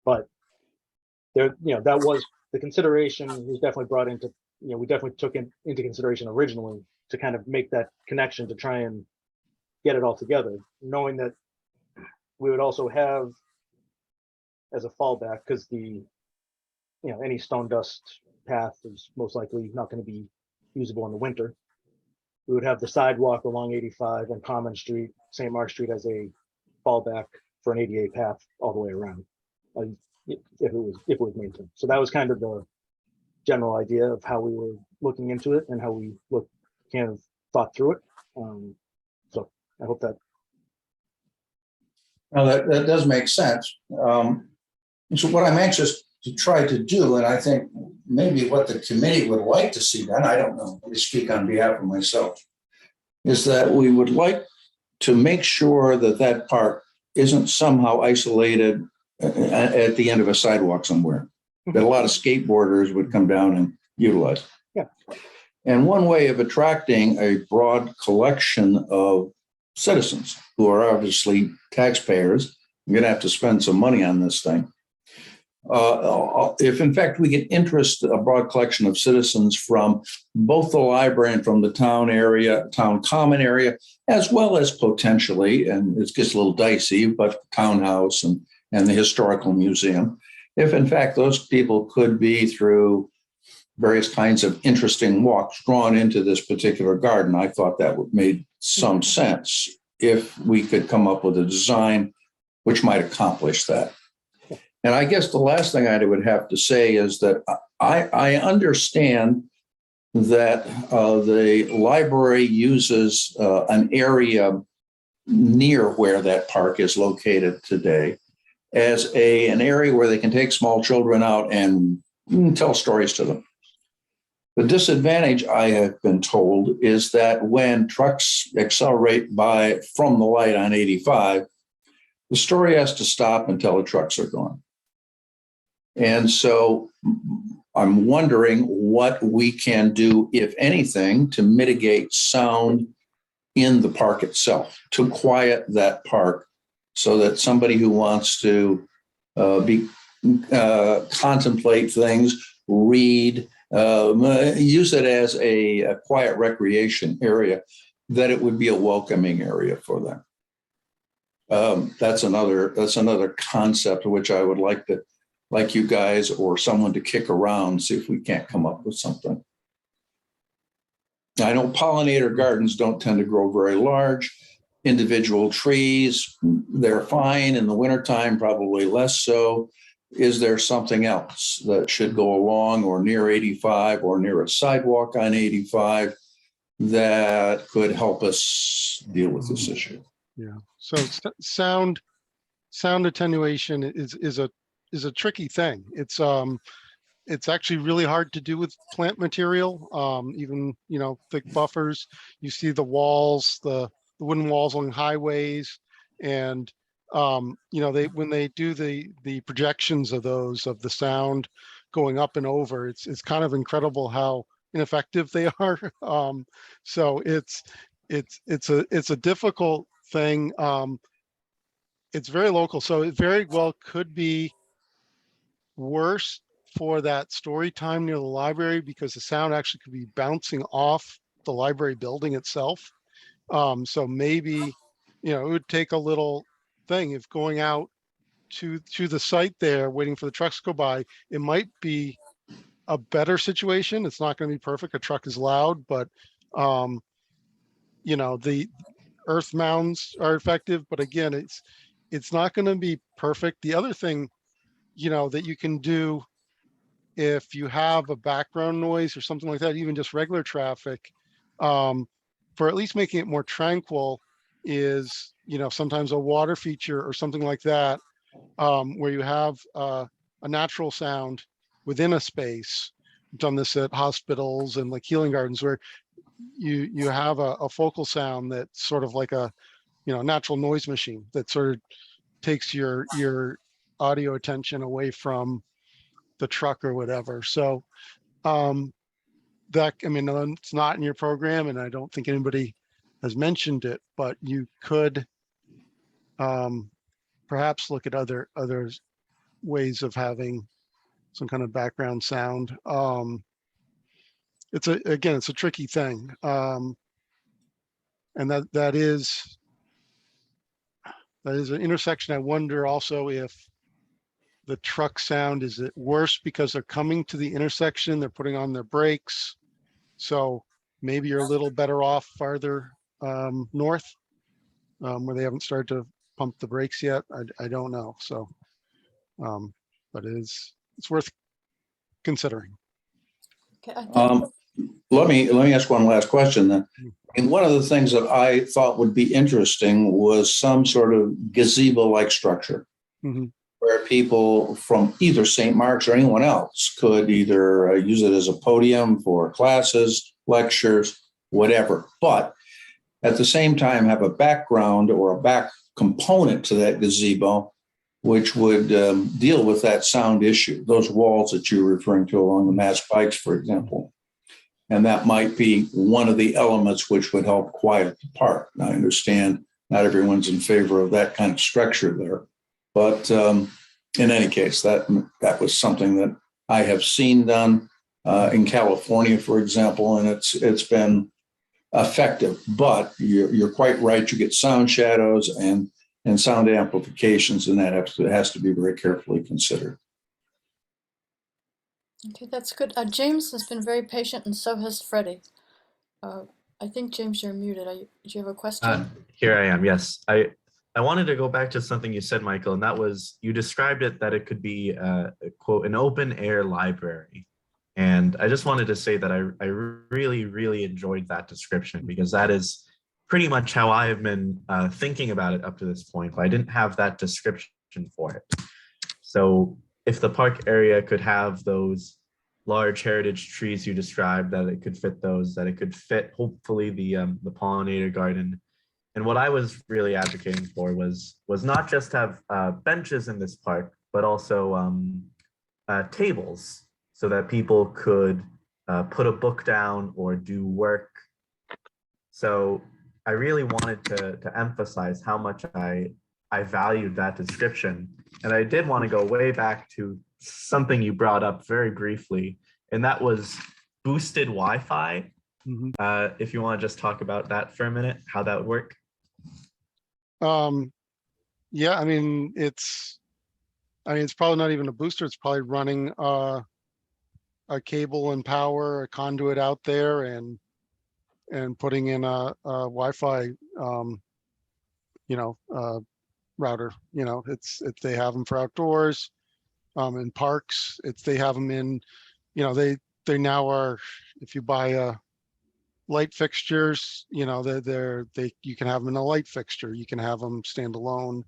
but there, that was the consideration was definitely brought into, we definitely took into consideration originally to kind of make that connection to try and get it all together, knowing that we would also have as a fallback, because any stone dust path is most likely not going to be usable in the winter. We would have the sidewalk along 85 and Common Street, St. Mark Street as a fallback for an ADA path all the way around, if it was maintained. So that was kind of the general idea of how we were looking into it and how we kind of thought through it. So I hope that. Well, that does make sense. So what I'm anxious to try to do, and I think maybe what the committee would like to see done, I don't know, let me speak on behalf of myself, is that we would like to make sure that that park isn't somehow isolated at the end of a sidewalk somewhere, that a lot of skateboarders would come down and utilize. Yeah. And one way of attracting a broad collection of citizens who are obviously taxpayers, I'm going to have to spend some money on this thing. If in fact we get a broad collection of citizens from both the library and from the town common area, as well as potentially, and it gets a little dicey, but townhouse and the historical museum, if in fact those people could be through various kinds of interesting walks drawn into this particular garden, I thought that would make some sense if we could come up with a design which might accomplish that. And I guess the last thing I would have to say is that I understand that the library uses an area near where that park is located today as an area where they can take small children out and tell stories to them. The disadvantage, I have been told, is that when trucks accelerate from the light on 85, the story has to stop until the trucks are gone. And so I'm wondering what we can do, if anything, to mitigate sound in the park itself, to quiet that park so that somebody who wants to contemplate things, read, use it as a quiet recreation area, that it would be a welcoming area for them. That's another concept which I would like to like you guys or someone to kick around, see if we can't come up with something. I know pollinator gardens don't tend to grow very large. Individual trees, they're fine. In the wintertime, probably less so. Is there something else that should go along or near 85 or near a sidewalk on 85 that could help us deal with this issue? Yeah. So sound attenuation is a tricky thing. It's actually really hard to do with plant material. Even, you know, thick buffers. You see the walls, the wooden walls on highways, and you know, when they do the projections of those of the sound going up and over, it's kind of incredible how ineffective they are. So it's a difficult thing. It's very local, so it very well could be worse for that story time near the library because the sound actually could be bouncing off the library building itself. So maybe, you know, it would take a little thing if going out to the site there, waiting for the trucks to go by, it might be a better situation. It's not going to be perfect. A truck is loud, but you know, the earth mounds are effective, but again, it's not going to be perfect. The other thing, you know, that you can do if you have a background noise or something like that, even just regular traffic, for at least making it more tranquil is, you know, sometimes a water feature or something like that, where you have a natural sound within a space. I've done this at hospitals and like healing gardens where you have a focal sound that's sort of like a, you know, natural noise machine that sort of takes your audio attention away from the truck or whatever. So that, I mean, it's not in your program and I don't think anybody has mentioned it, but you could perhaps look at other ways of having some kind of background sound. Again, it's a tricky thing. And that is an intersection. I wonder also if the truck sound, is it worse because they're coming to the intersection, they're putting on their brakes. So maybe you're a little better off farther north where they haven't started to pump the brakes yet. I don't know. So, but it's worth considering. Okay, I think Let me ask one last question then. And one of the things that I thought would be interesting was some sort of gazebo-like structure. Mm-hmm. Where people from either St. Mark's or anyone else could either use it as a podium for classes, lectures, whatever, but at the same time have a background or a back component to that gazebo, which would deal with that sound issue, those walls that you're referring to along the Mass Pikes, for example. And that might be one of the elements which would help quiet the park. Now, I understand not everyone's in favor of that kind of structure there. But in any case, that was something that I have seen done in California, for example, and it's been effective. But you're quite right. You get sound shadows and sound amplifications, and that has to be very carefully considered. okay, that's good. James has been very patient, and so has Freddie. I think James, you're muted. Do you have a question? Here I am. Yes, I wanted to go back to something you said, Michael, and that was you described it that it could be quote an open air library, and I just wanted to say that I really enjoyed that description because that is pretty much how I have been thinking about it up to this point. But I didn't have that description for it. So if the park area could have those large heritage trees you described, that it could fit those, that it could fit hopefully the pollinator garden. And what I was really advocating for was not just have benches in this park, but also tables so that people could put a book down or do work. So I really wanted to emphasize how much I valued that description. And I did want to go way back to something you brought up very briefly, and that was boosted Wi-Fi. Mm-hmm. If you want to just talk about that for a minute, how that would work. Yeah, I mean, it's I mean, it's probably not even a booster. It's probably running a cable and power, a conduit out there, and putting in a Wi-Fi, router. It's if they have them for outdoors, in parks. It's they have them in, they now are. If you buy light fixtures, you can have them in a light fixture. You can have them stand alone.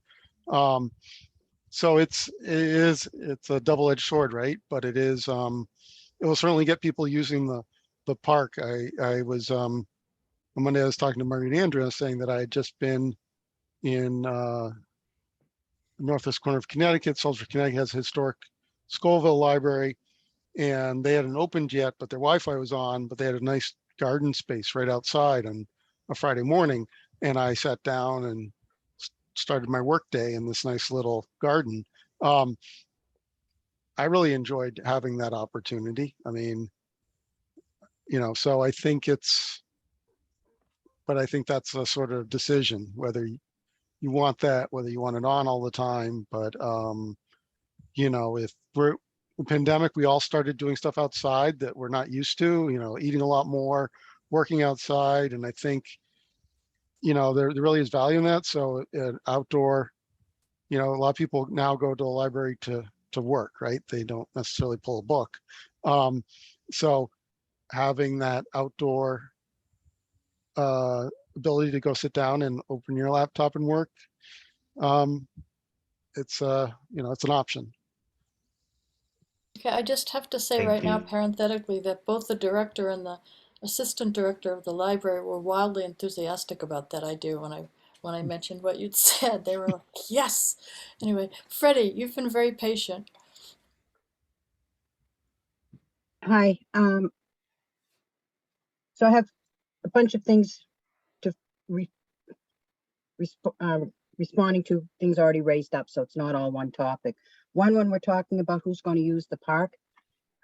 So it's a double-edged sword, right? But it is, it will certainly get people using the park. I was, on Monday, I was talking to Margaret and Andrea saying that I had just been in northwest corner of Connecticut. Salisbury, Connecticut has a historic Scoville Library, and they hadn't opened yet, but their Wi-Fi was on, but they had a nice garden space right outside on a Friday morning. And I sat down and started my work day in this nice little garden. I really enjoyed having that opportunity. I mean, so I think but I think that's a sort of decision, whether you want that, whether you want it on all the time. But, if we're the pandemic, we all started doing stuff outside that we're not used to, eating a lot more, working outside. And I think, there really is value in that. So outdoor, a lot of people now go to the library to work, right? They don't necessarily pull a book. So having that outdoor ability to go sit down and open your laptop and work, it's it's an option. Okay, I just have to say Thank right now, you. parenthetically, that both the director and the assistant director of the library were wildly enthusiastic about that idea when I mentioned what you'd said. They were like, yes. Anyway, Freddie, you've been very patient. Hi, so I have a bunch of things to responding to things already raised up, so it's not all one topic. One, when we're talking about who's going to use the park,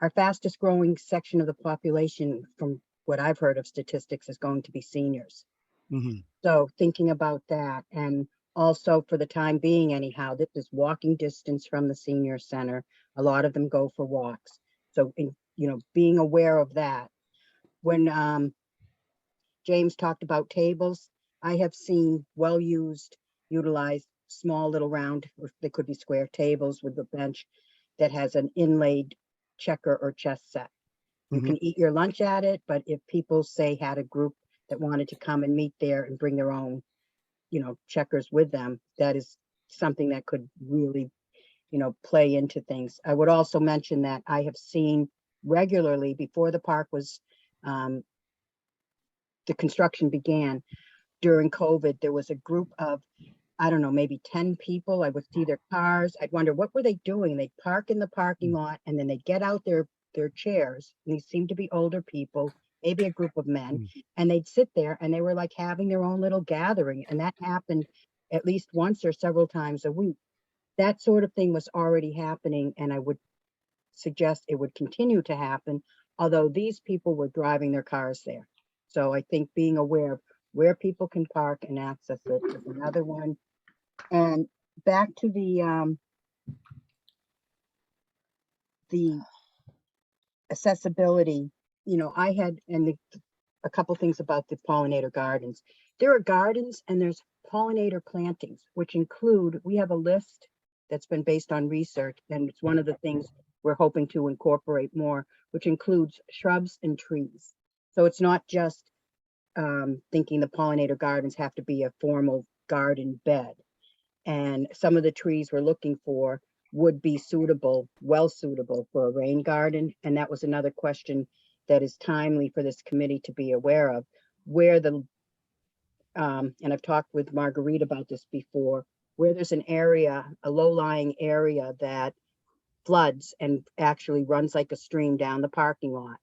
our fastest growing section of the population, from what I've heard of statistics, is going to be seniors. Mhm. So thinking about that, and also for the time being anyhow, that is walking distance from the senior center. A lot of them go for walks. So, being aware of that. When James talked about tables, I have seen well-used, utilized, small little round, or they could be square tables with a bench that has an inlaid checker or chess set. You Mhm. can eat your lunch at it, but if people say had a group that wanted to come and meet there and bring their own, checkers with them, that is something that could really, play into things. I would also mention that I have seen regularly before the park was, the construction began during COVID, there was a group of, I don't know, maybe 10 people. I would see their cars. I'd wonder, what were they doing? They'd park in the parking lot and then they'd get out their chairs. And these seemed to be older people, maybe a group of men, and they'd sit there and they were like having their own little gathering. And that happened at least once or several times a week. That sort of thing was already happening, and I would suggest it would continue to happen, although these people were driving their cars there. So I think being aware of where people can park and access it is another one. And back to the accessibility, I had, a couple things about the Pollinator Gardens. There are gardens and there's pollinator plantings, which include, we have a list that's been based on research, and it's one of the things we're hoping to incorporate more, which includes shrubs and trees. So it's not just thinking the Pollinator Gardens have to be a formal garden bed. And some of the trees we're looking for would be well suitable for a rain garden. And that was another question that is timely for this committee to be aware of, where and I've talked with Marguerite about this before, where there's an area, a low-lying area that floods and actually runs like a stream down the parking lot.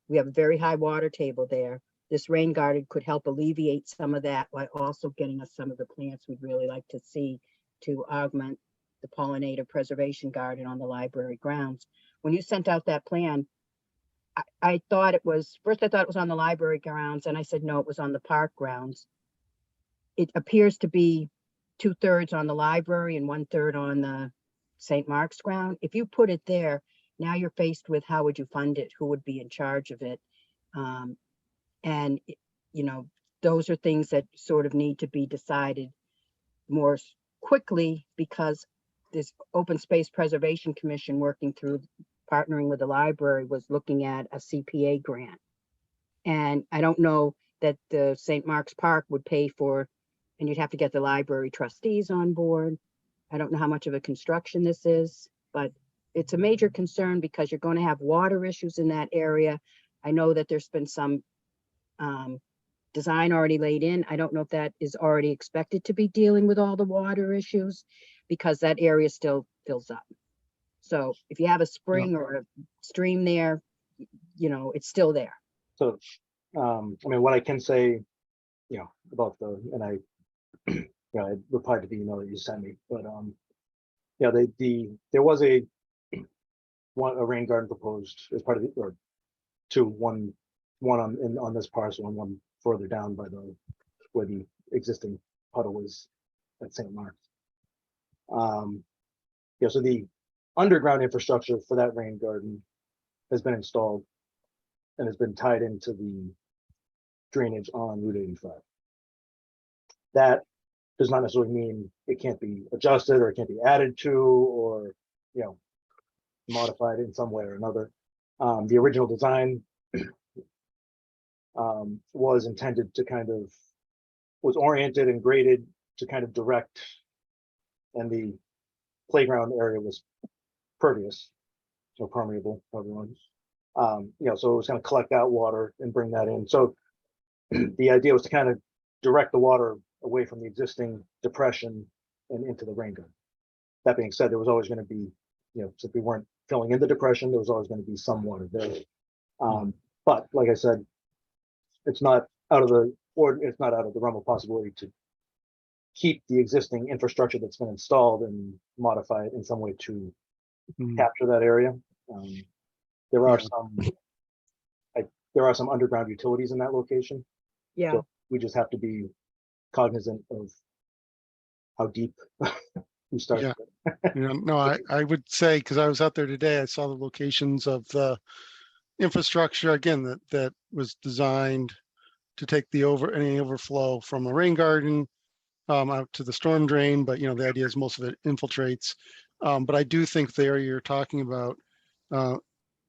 We have a very high water table there. This rain garden could help alleviate some of that while also getting us some of the plants we'd really like to see to augment the pollinator preservation garden on the library grounds. When you sent out that plan, I thought it was, first I thought it was on the library grounds, and I said, no, it was on the park grounds. It appears to be 2/3 on the library and 1/3 on the St. Mark's ground. If you put it there, now you're faced with how would you fund it? Who would be in charge of it? And, you know, those are things that sort of need to be decided more quickly, because this Open Space Preservation Commission working through partnering with the library was looking at a CPA grant. And I don't know that the St. Mark's Park would pay for, and you'd have to get the library trustees on board. I don't know how much of a construction this is, but it's a major concern because you're going to have water issues in that area. I know that there's been some design already laid in. I don't know if that is already expected to be dealing with all the water issues, because that area still fills up. So if you have a spring or a stream there, you know, it's still there. So, I mean, what I can say, you know, about and I, you know, I replied to the email that you sent me, but, yeah, there was a rain garden proposed as part of the, or two, one on this parcel and one further down by where the existing puddle is at St. Mark's. Yeah, so the underground infrastructure for that rain garden has been installed and has been tied into the drainage on Route 85. That does not necessarily mean it can't be adjusted or it can't be added to, or, you know, modified in some way or another. The original design was intended to was oriented and graded to kind of direct, and the playground area was pervious, so permeable, everyone. You know, so it was going to collect that water and bring that in. So the idea was to kind of direct the water away from the existing depression and into the rain garden. That being said, there was always going to be, you know, since we weren't filling in the depression, there was always going to be some water there. But like I said, it's not out of the realm of possibility to keep the existing infrastructure that's been installed and modify it in some way to capture that area. There are some underground utilities in that location. Yeah. So we just have to be cognizant of how deep we start. Yeah. You know, no, I would say, because I was out there today, I saw the locations of the infrastructure again that was designed to take any overflow from a rain garden out to the storm drain. But you know, the idea is most of it infiltrates. But I do think the area you're talking about,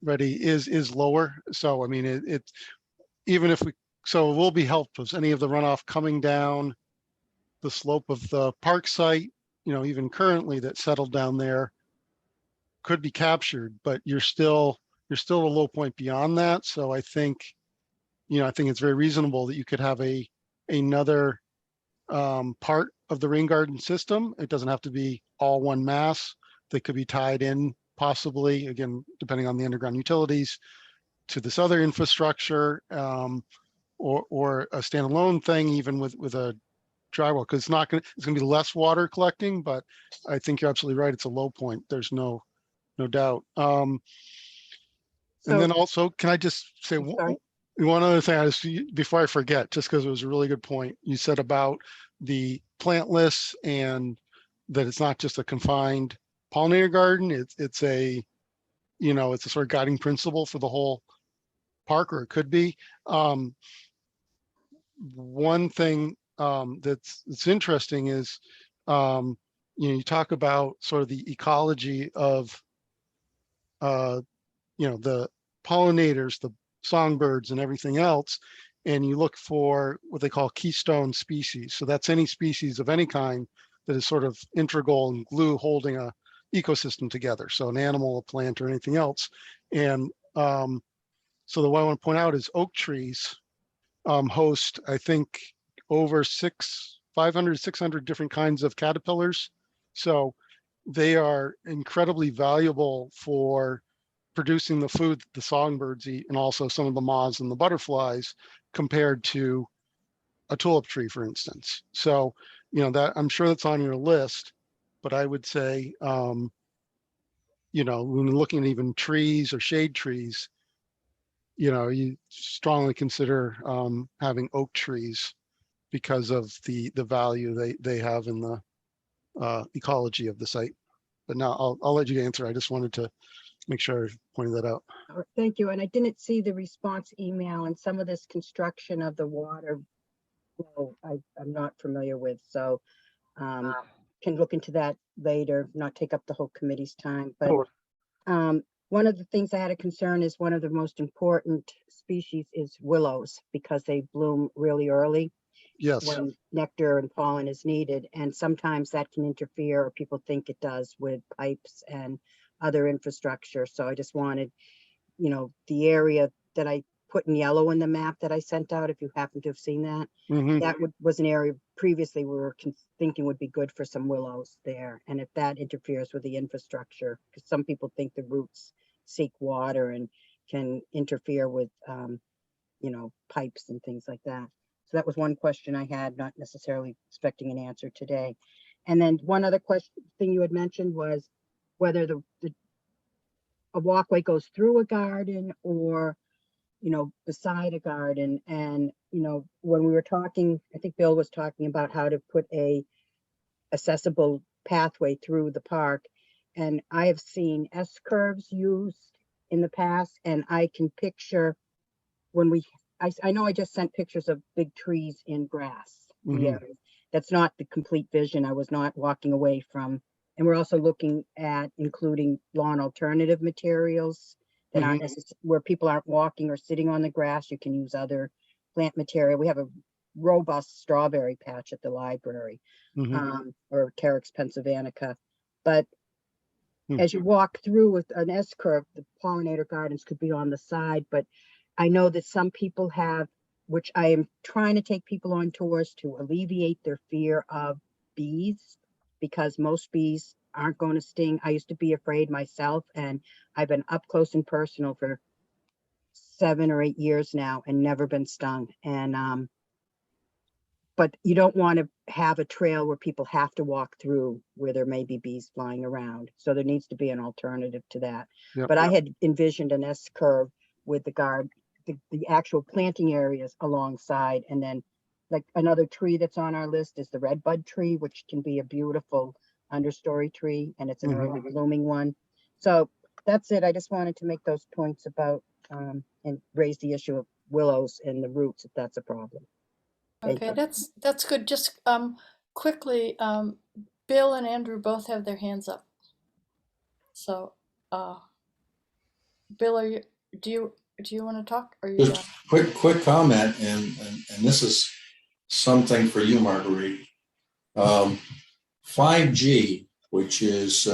Freddie, is lower. So I mean, it even if so it will be helpful if any of the runoff coming down the slope of the park site, you know, even currently that settled down there could be captured, but you're still a low point beyond that. So I think, you know, I think it's very reasonable that you could have another part of the rain garden system. It doesn't have to be all one mass. That could be tied in, possibly, again, depending on the underground utilities, to this other infrastructure, or a standalone thing, even with a dry well, because it's gonna be less water collecting. But I think you're absolutely right. It's a low point. There's no doubt. And then also, can I just say one other thing before I forget, just because it was a really good point you said about the plant lists, and that it's not just a confined pollinator garden. It's a, you know, it's a sort of guiding principle for the whole park, or it could be. One thing that's interesting is, you know, you talk about sort of the ecology of, you know, the pollinators, the songbirds and everything else, and you look for what they call keystone species. So that's any species of any kind that is sort of integral and glue holding a ecosystem together. So an animal, a plant, or anything else. And so the one I want to point out is oak trees host, I think, over 500, 600 different kinds of caterpillars. So they are incredibly valuable for producing the food that the songbirds eat, and also some of the moths and the butterflies, compared to a tulip tree, for instance. So, you know, that I'm sure that's on your list, but I would say, you know, when looking at even trees or shade trees, you know, you strongly consider having oak trees because of the value they have in the ecology of the site. but now I'll let you answer. I just wanted to make sure I pointed that out. All right, thank you. And I didn't see the response email, and some of this construction of the water flow I'm not familiar with, so can look into that later, not take up the whole committee's time. But Sure. one of the things I had a concern is one of the most important species is willows, because they bloom really early Yes. when nectar and pollen is needed. And sometimes that can interfere, or people think it does, with pipes and other infrastructure. So I just wanted, the area that I put in yellow in the map that I sent out, if you happen to have seen that, Mhm. that was an area previously we were thinking would be good for some willows there. And if that interferes with the infrastructure, because some people think the roots seek water and can interfere with, pipes and things like that. So that was one question I had, not necessarily expecting an answer today. And then one other thing you had mentioned was whether a walkway goes through a garden or beside a garden. And, when we were talking, I think Bill was talking about how to put a accessible pathway through the park. And I have seen S-curves used in the past, and I can picture when I know I just sent pictures of big trees in grass. Mhm. That's not the complete vision. I was not walking away from. And we're also looking at including lawn alternative materials that aren't necessarily where people aren't walking or sitting on the grass. You can use other plant material. We have a robust strawberry patch at the library, or Terex pennsylvanica. But as you walk through with an S-curve, the Pollinator Gardens could be on the side. But I know that some people have, which I am trying to take people on tours to alleviate their fear of bees, because most bees aren't going to sting. I used to be afraid myself, and I've been up close and personal for 7 or 8 years now and never been stung. And but you don't want to have a trail where people have to walk through where there may be bees flying around. So there needs to be an alternative to that. Yep. But I had envisioned an S-curve with the actual planting areas alongside. And then like another tree that's on our list is the redbud tree, which can be a beautiful understory tree, and it's an early blooming one. So that's it. I just wanted to make those points about and raise the issue of willows and the roots, if that's a problem. Thank Okay, you. that's good. Just quickly, Bill and Andrew both have their hands up. So, Bill, do you want to talk? Or are you done? Just quick comment, and this is something for you, Marguerite. 5G, which is,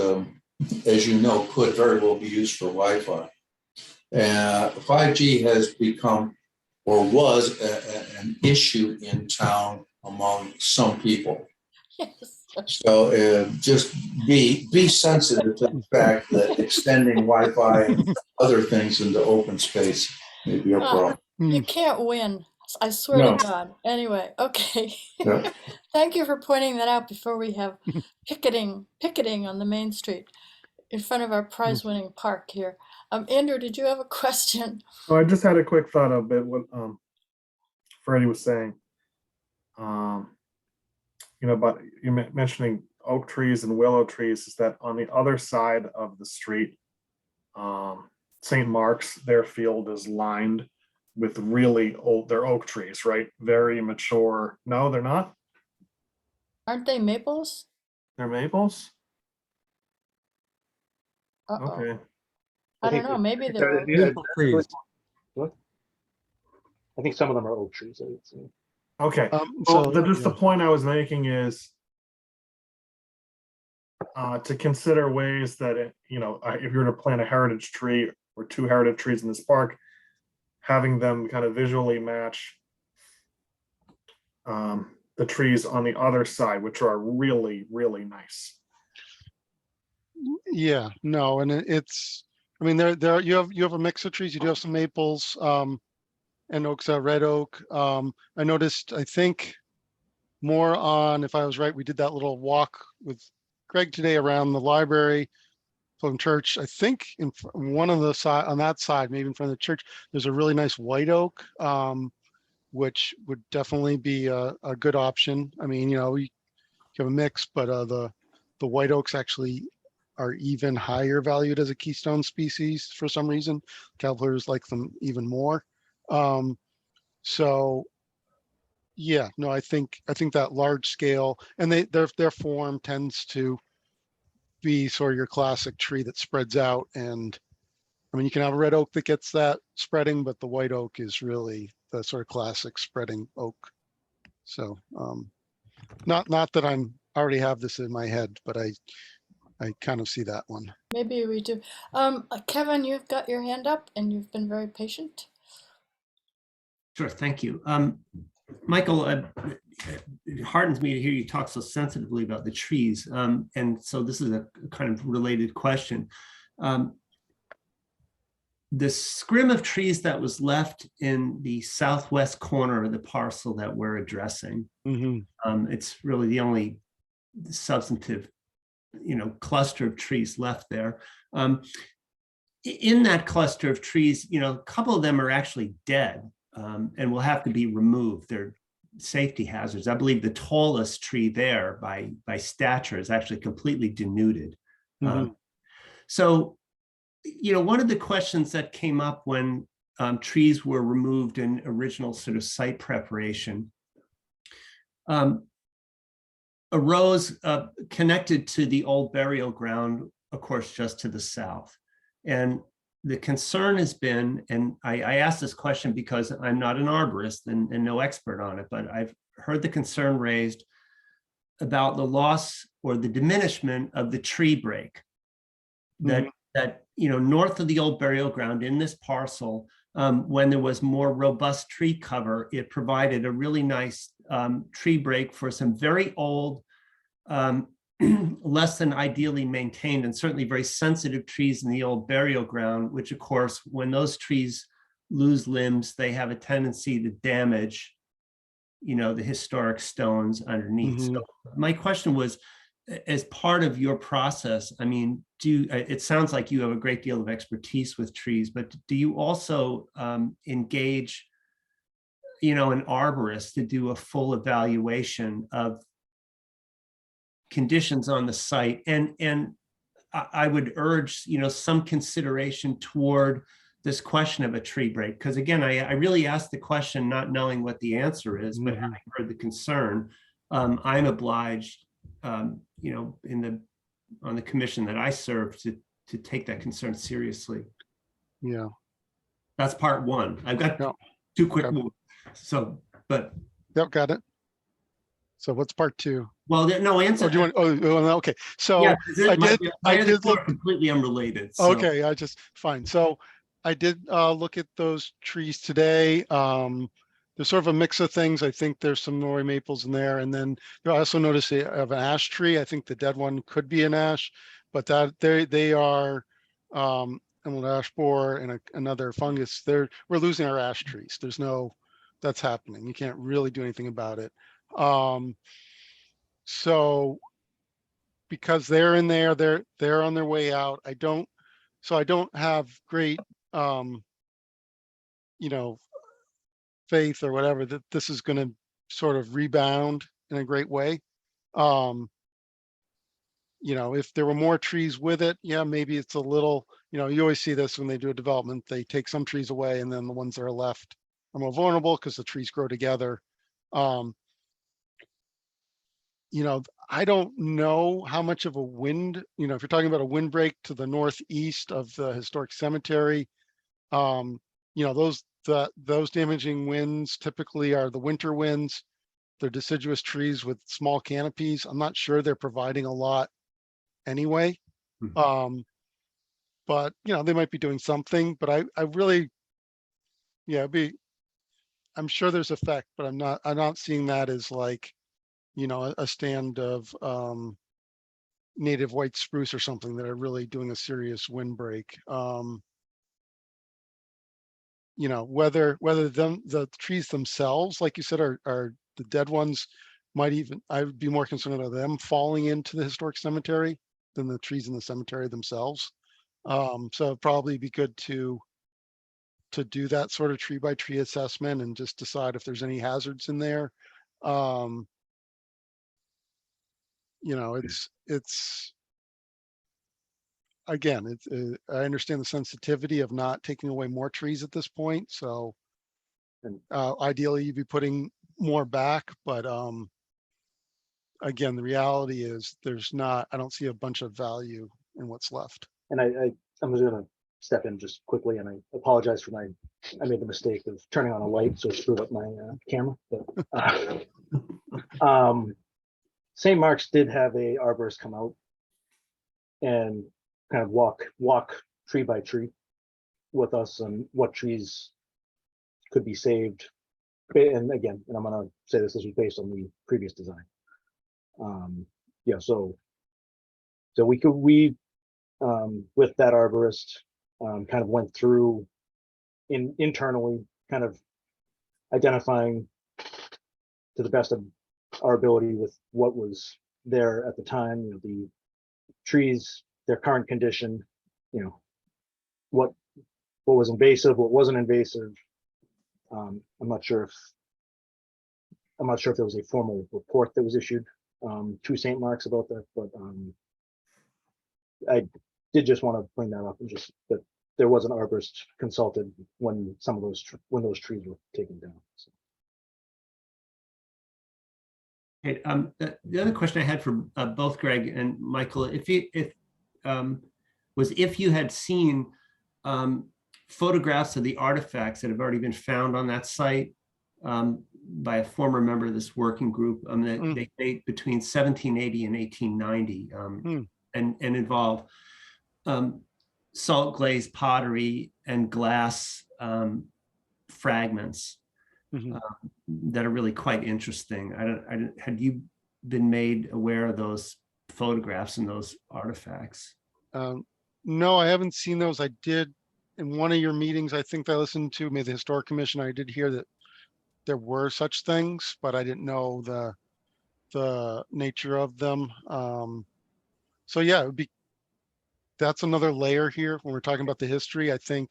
as you know, could very well be used for Wi-Fi. 5G has become, or was, an issue in town among some people. Yes. So just be sensitive to the fact that extending Wi-Fi and other things into open space may be a problem. You can't win. I swear No. to God. Anyway, okay. Yeah. Thank you for pointing that out before we have picketing on the main street in front of our prize-winning park here. Andrew, did you have a question? So I just had a quick thought of it, what Freddie was saying. But you mentioning oak trees and willow trees, is that on the other side of the street, St. Mark's, their field is lined with really old, they're oak trees, right? Very mature. No, they're not. Aren't they maples? They're maples. Uh-oh. Okay. I don't know. Maybe they're oak. Trees. What? I think some of them are oak trees. I would say. Okay. So Just the point I was making is to consider ways that, if you're going to plant a heritage tree or 2 heritage trees in this park, having them kind of visually match the trees on the other side, which are really, really nice. Yeah, no, and it's, I mean, there you have a mix of trees. You do have some maples, and oaks, red oak. I noticed, I think more on, if I was right, we did that little walk with Greg today around the library from church. I think in one of the side, on that side, maybe in front of the church, there's a really nice white oak, which would definitely be a good option. I mean, you have a mix, but the white oak's actually are even higher valued as a keystone species for some reason. Cavaliers like them even more. So yeah, no, I think that large scale, and their form tends to be sort of your classic tree that spreads out. And I mean, you can have a red oak that gets that spreading, but the white oak is really the sort of classic spreading oak. So not that I'm already have this in my head, but I kind of see that one. Maybe we do. Kevin, you've got your hand up and you've been very patient. Sure, thank you. Michael, it heartens me to hear you talk so sensitively about the trees. And so this is a kind of related question. The scrim of trees that was left in the southwest corner of the parcel that we're addressing, it's really the only substantive, cluster of trees left there. In that cluster of trees, a couple of them are actually dead and will have to be removed. They're safety hazards. I believe the tallest tree there by stature is actually completely denuded. So, one of the questions that came up when trees were removed in original sort of site preparation arose connected to the old burial ground, of course, just to the south. And the concern has been, and I asked this question because I'm not an arborist and no expert on it, but I've heard the concern raised about the loss or the diminishment of the tree break that north of the old burial ground in this parcel, when there was more robust tree cover, it provided a really nice tree break for some very old, less than ideally maintained and certainly very sensitive trees in the old burial ground, which of course, when those trees lose limbs, they have a tendency to damage, the historic stones underneath. So my question was, as part of your process, I mean, it sounds like you have a great deal of expertise with trees, but do you also engage, an arborist to do a full evaluation of conditions on the site? And I would urge, some consideration toward this question of a tree break, because again, I really asked the question not knowing what the answer is, but having heard the concern, I'm obliged, on the commission that I serve to take that concern seriously. Yeah, that's part one. I've got two quick moves. So, but yep, got it. So what's part two? Well, no answer. Oh, do you want? Oh, okay. So yeah, I did look completely unrelated. So. Okay, fine. So I did look at those trees today. There's sort of a mix of things. I think there's some Norway maples in there, and then I also noticed they have an ash tree. I think the dead one could be an ash, but that they are emerald ash borer and another fungus. We're losing our ash trees. That's happening. You can't really do anything about it. So because they're in there, they're on their way out. I don't have great faith or whatever that this is going to sort of rebound in a great way. If there were more trees with it, yeah, maybe it's a little, you always see this when they do a development, they take some trees away and then the ones that are left are more vulnerable because the trees grow together. I don't know how much of a wind, if you're talking about a windbreak to the northeast of the historic cemetery, those damaging winds typically are the winter winds. They're deciduous trees with small canopies. I'm not sure they're providing a lot anyway. But they might be doing something, but I really, I'm sure there's effect, but I'm not seeing that as like, a stand of native white spruce or something that are really doing a serious windbreak. Whether the trees themselves, like you said, are the dead ones, I would be more concerned about them falling into the historic cemetery than the trees in the cemetery themselves. So it'd probably be good to do that sort of tree by tree assessment and just decide if there's any hazards in there. It's again, I understand the sensitivity of not taking away more trees at this point, so And ideally you'd be putting more back, but again, the reality is I don't see a bunch of value in what's left. and I'm just gonna step in just quickly, and I apologize for I made the mistake of turning on a light, so it screwed up my camera. But St. Mark's did have a arborist come out and kind of walk tree by tree with us on what trees could be saved. And again, and I'm gonna say this was based on the previous design. Yeah, so we with that arborist kind of went through internally, kind of identifying to the best of our ability with what was there at the time, you know, the trees, their current condition, you know, what was invasive, what wasn't invasive. I'm not sure if there was a formal report that was issued to St. Mark's about that, but I did just want to bring that up, and just that there was an arborist consulted when those trees were taken down. So. Okay, the other question I had for both Greg and Michael, if you had seen photographs of the artifacts that have already been found on that site by a former member of this working group, they date between 1780 and 1890, and involve salt glazed pottery and glass fragments. That are really quite interesting. Had you been made aware of those photographs and those artifacts? No, I haven't seen those. I did in one of your meetings, I think I listened to, maybe the Historic Commission, I did hear that there were such things, but I didn't know the nature of them. So yeah, that's another layer here when we're talking about the history. I think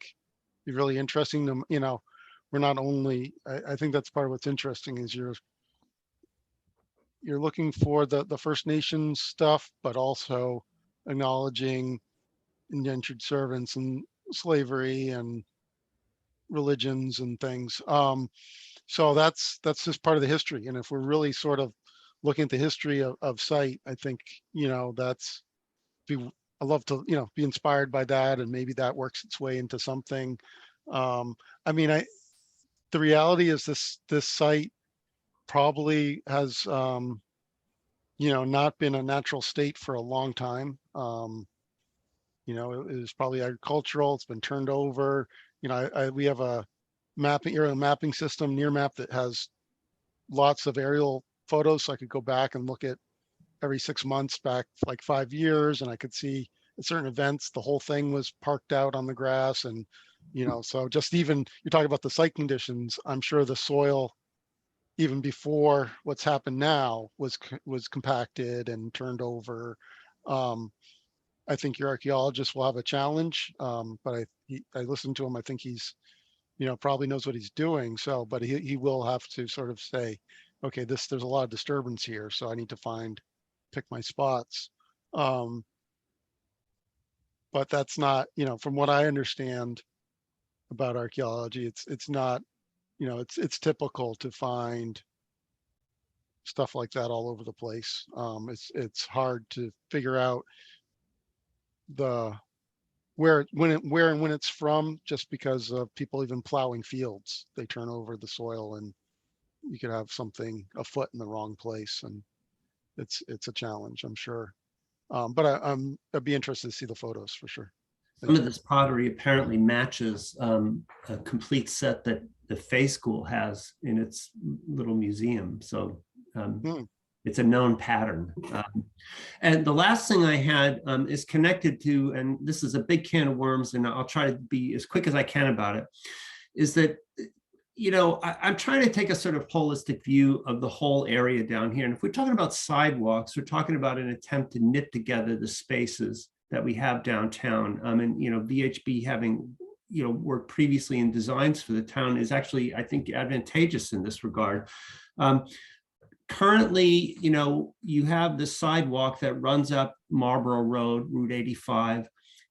it'd be really interesting to, you know, we're not only, I think that's part of what's interesting is you're looking for the First Nations stuff, but also acknowledging indentured servants and slavery and religions and things. So that's just part of the history. And if we're really sort of looking at the history of site, I think, you know, I love to, you know, be inspired by that, and maybe that works its way into something. I mean, the reality is this site probably has, you know, not been a natural state for a long time. You know, it was probably agricultural. It's been turned over. You know, we have a aerial mapping system, near map, that has lots of aerial photos. So I could go back and look at every 6 months back like 5 years, and I could see at certain events the whole thing was parked out on the grass. And you know, so just even you talk about the site conditions, I'm sure the soil even before what's happened now was compacted and turned over. I think your archaeologist will have a challenge, but I listened to him. I think he's, you know, probably knows what he's doing. So, but he will have to sort of say, okay, there's a lot of disturbance here, so I need to pick my spots. But that's not, you know, from what I understand about archaeology, it's not, you know, it's typical to find stuff like that all over the place. It's hard to figure out where and when it's from, just because of people even plowing fields. They turn over the soil, and you could have something a foot in the wrong place, and it's a challenge, I'm sure. But I'd be interested to see the photos for sure. Some of this pottery apparently matches a complete set that the Fay School has in its little museum. So it's a known pattern. And the last thing I had is connected to, and this is a big can of worms, and I'll try to be as quick as I can about it, is that, you know, I'm trying to take a sort of holistic view of the whole area down here. And if we're talking about sidewalks, we're talking about an attempt to knit together the spaces that we have downtown. And, you know, VHB having, you know, worked previously in designs for the town is actually, I think, advantageous in this regard. Currently, you know, you have the sidewalk that runs up Marlborough Road, Route 85,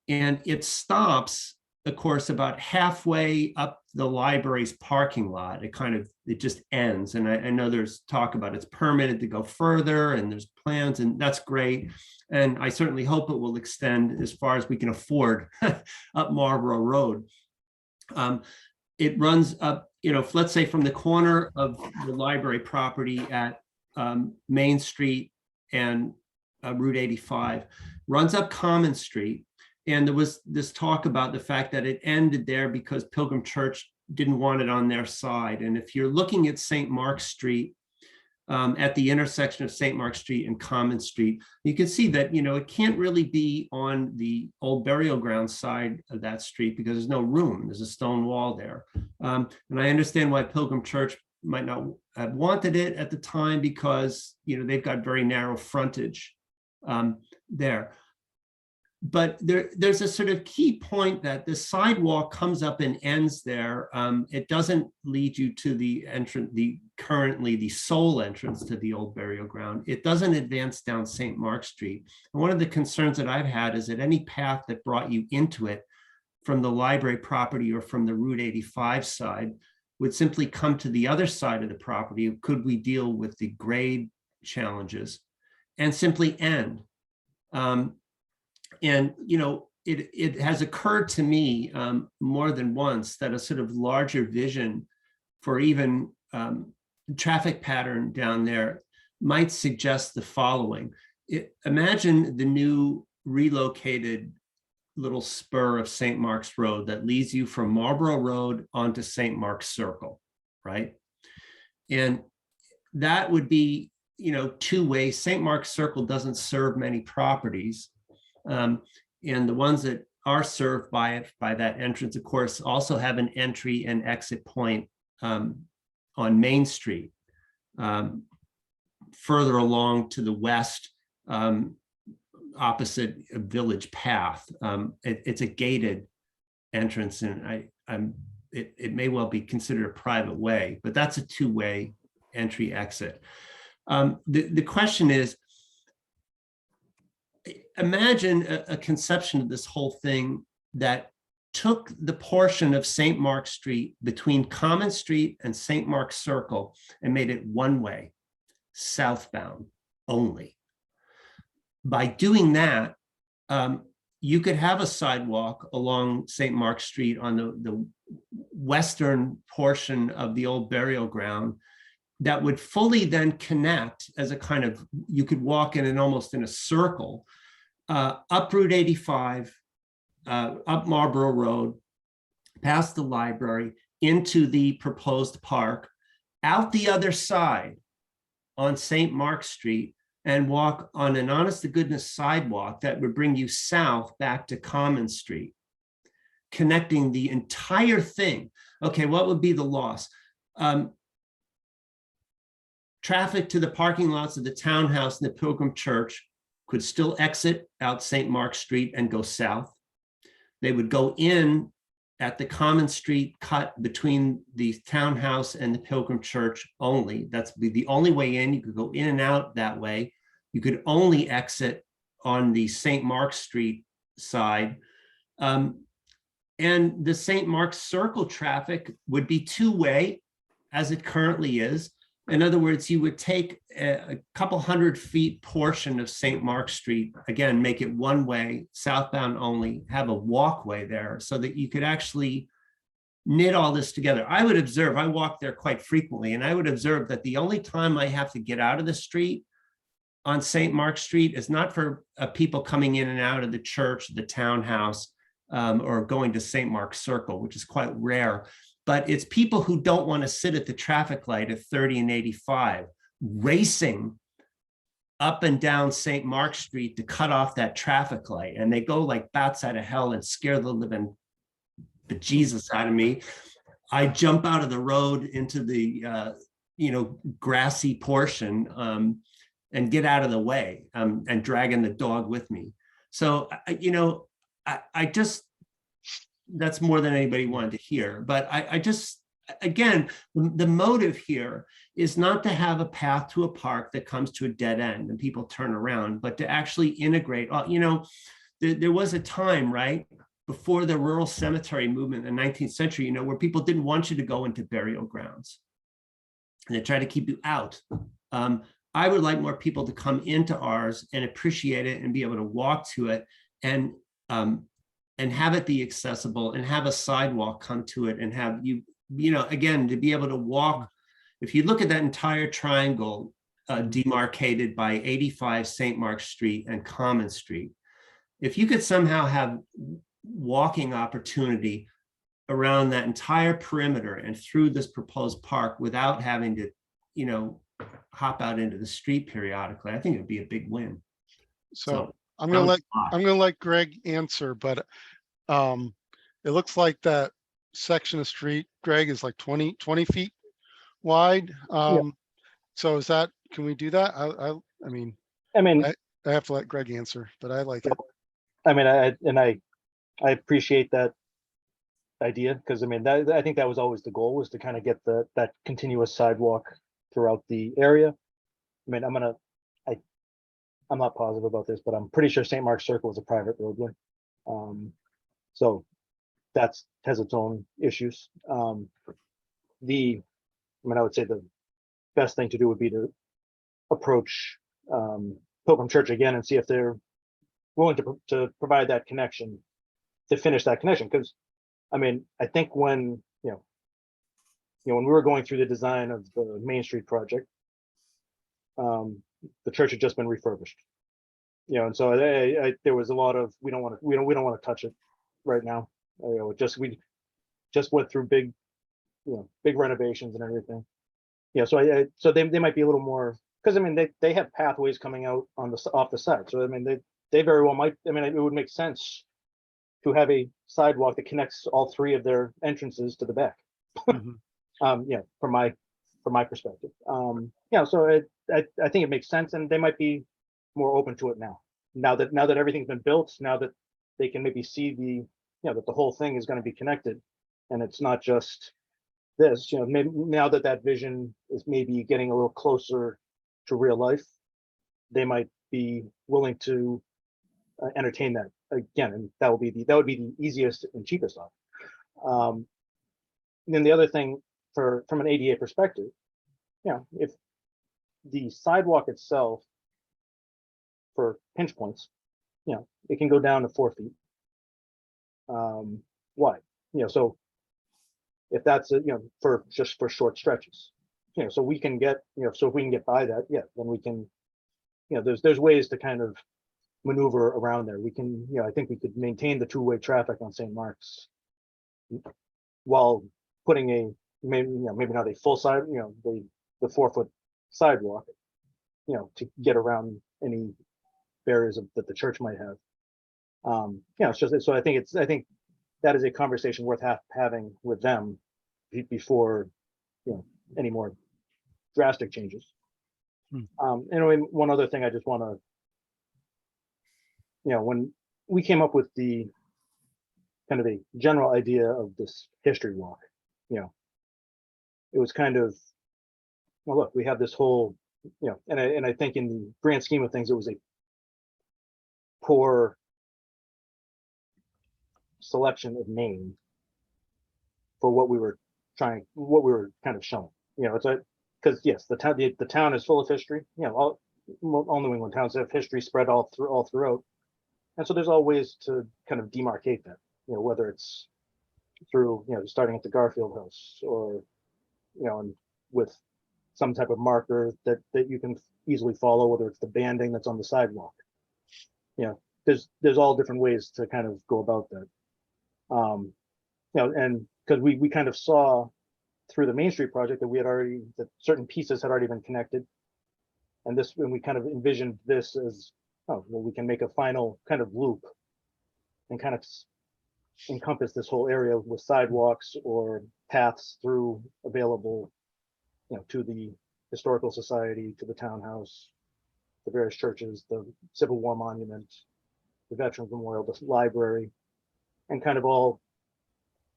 And it stops, of course, about halfway up the library's parking lot. It just ends. And I know there's talk about it's permitted to go further and there's plans, and that's great. And I certainly hope it will extend as far as we can afford up Marlborough Road. It runs up, let's say from the corner of the library property at Main Street and Route 85, runs up Common Street. And there was this talk about the fact that it ended there because Pilgrim Church didn't want it on their side. And if you're looking at St. Mark's Street, at the intersection of St. Mark's Street and Common Street, you can see that, it can't really be on the old burial ground side of that street because there's no room. There's a stone wall there. And I understand why Pilgrim Church might not have wanted it at the time because, they've got very narrow frontage there. But there's a sort of key point that the sidewalk comes up and ends there. It doesn't lead you to the entrance, currently the sole entrance to the old burial ground. It doesn't advance down St. Mark's Street. And one of the concerns that I've had is that any path that brought you into it from the library property or from the Route 85 side would simply come to the other side of the property. Could we deal with the grade challenges and simply end? And, it has occurred to me more than once that a sort of larger vision for even traffic pattern down there might suggest the following. Imagine the new relocated little spur of St. Mark's Road that leads you from Marlborough Road onto St. Mark's Circle, right? And that would be, two ways. St. Mark's Circle doesn't serve many properties. And the ones that are served by that entrance, of course, also have an entry and exit point on Main Street, further along to the west, opposite Village Path. It's a gated entrance, and it may well be considered a private way, but that's a two-way entry exit. The question is, imagine a conception of this whole thing that took the portion of St. Mark's Street between Common Street and St. Mark's Circle and made it one way, southbound only. By doing that, you could have a sidewalk along St. Mark's Street on the western portion of the old burial ground that would fully then connect as a kind of, you could walk in almost in a circle, up Route 85, up Marlborough Road, past the library, into the proposed park, out the other side on St. Mark's Street, and walk on an honest to goodness sidewalk that would bring you south back to Common Street, connecting the entire thing. Okay, what would be the loss? Traffic to the parking lots of the townhouse and the Pilgrim Church could still exit out St. Mark's Street and go south. They would go in at the Common Street cut between the townhouse and the Pilgrim Church only. That's the only way in. You could go in and out that way. You could only exit on the St. Mark's Street side. And the St. Mark's Circle traffic would be two-way as it currently is. In other words, you would take a couple 100 feet portion of St. Mark's Street, again, make it one way, southbound only, have a walkway there so that you could actually knit all this together. I would observe, I walk there quite frequently, and I would observe that the only time I have to get out of the street on St. Mark's Street is not for people coming in and out of the church, the townhouse, or going to St. Mark's Circle, which is quite rare. But it's people who don't want to sit at the traffic light at 30 and 85, racing up and down St. Mark's Street to cut off that traffic light. And they go like bats out of hell and scare the living bejesus out of me. I jump out of the road into the grassy portion and get out of the way, and dragging the dog with me. So, I just, that's more than anybody wanted to hear. But I just, again, the motive here is not to have a path to a park that comes to a dead end and people turn around, but to actually integrate. there was a time, right, before the rural cemetery movement in the 19th century, you know, where people didn't want you to go into burial grounds. And they try to keep you out. I would like more people to come into ours and appreciate it and be able to walk to it and have it be accessible and have a sidewalk come to it and have you know, again, to be able to walk. If you look at that entire triangle demarcated by 85 St. Mark's Street and Common Street, if you could somehow have walking opportunity around that entire perimeter and through this proposed park without having to, you know, hop out into the street periodically, I think it would be a big win. So I'm gonna let Greg answer, but it looks like that section of street, Greg, is like 20 feet wide. So is that, can we do that? I mean, I have to let Greg answer, but I like it. I mean, I appreciate that idea, because I mean, I think that was always the goal, was to kind of get that continuous sidewalk throughout the area. I mean, I'm not positive about this, but I'm pretty sure St. Mark's Circle is a private roadway. So that's has its own issues. I mean, I would say the best thing to do would be to approach Pilgrim Church again and see if they're willing to provide that connection, to finish that connection. Because I mean, I think when when we were going through the design of the Main Street project, the church had just been refurbished, and so there was a lot of we don't want to touch it right now. We just went through big renovations and everything. So they might be a little more, because I mean they have pathways coming out off the side. So I mean they very well might. I mean, it would make sense to have a sidewalk that connects all three of their entrances to the back. From my perspective. So I think it makes sense, and they might be more open to it now. Now that everything's been built, now that they can maybe see that the whole thing is going to be connected, and it's not just this. Maybe now that vision is maybe getting a little closer to real life, they might be willing to entertain that again, and that would be the easiest and cheapest option. And then the other thing, from an ADA perspective, if the sidewalk itself for pinch points, it can go down to 4 feet wide. So if that's for short stretches, so we can get so if we can get by that, then we can, there's ways to kind of maneuver around there. We can, I think we could maintain the two-way traffic on St. Mark's while putting a maybe not a full side, the 4-foot sidewalk, to get around any barriers that the church might have. It's just, so I think that is a conversation worth having with them before any more drastic changes. And one other thing I just want to, when we came up with the kind of a general idea of this history walk, it was kind of, well, look, we have this whole, and I think in the grand scheme of things, it was a poor selection of name for what we were kind of showing. It's because yes, the town is full of history. All New England towns have history spread all throughout, and so there's all ways to kind of demarcate that. Whether it's through starting at the Garfield House, or and with some type of marker that you can easily follow, whether it's the banding that's on the sidewalk. There's all different ways to kind of go about that. And because we kind of saw through the Main Street project that certain pieces had already been connected, and we kind of envisioned this as, we can make a final kind of loop and kind of encompass this whole area with sidewalks or paths through available, to the Historical Society, to the townhouse, the various churches, the Civil War Monument, the Veterans Memorial, the library, and kind of all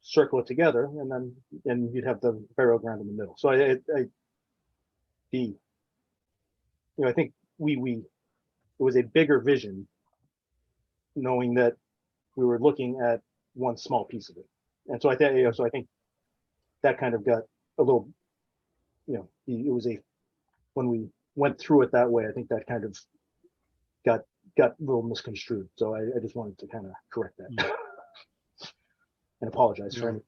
circle it together, and then you'd have the burial ground in the middle. So I think it was a bigger vision knowing that we were looking at one small piece of it. And so I think, so I think that kind of got a little, it was when we went through it that way, I think that kind of got a little misconstrued. So I just wanted to kind of correct that and apologize for any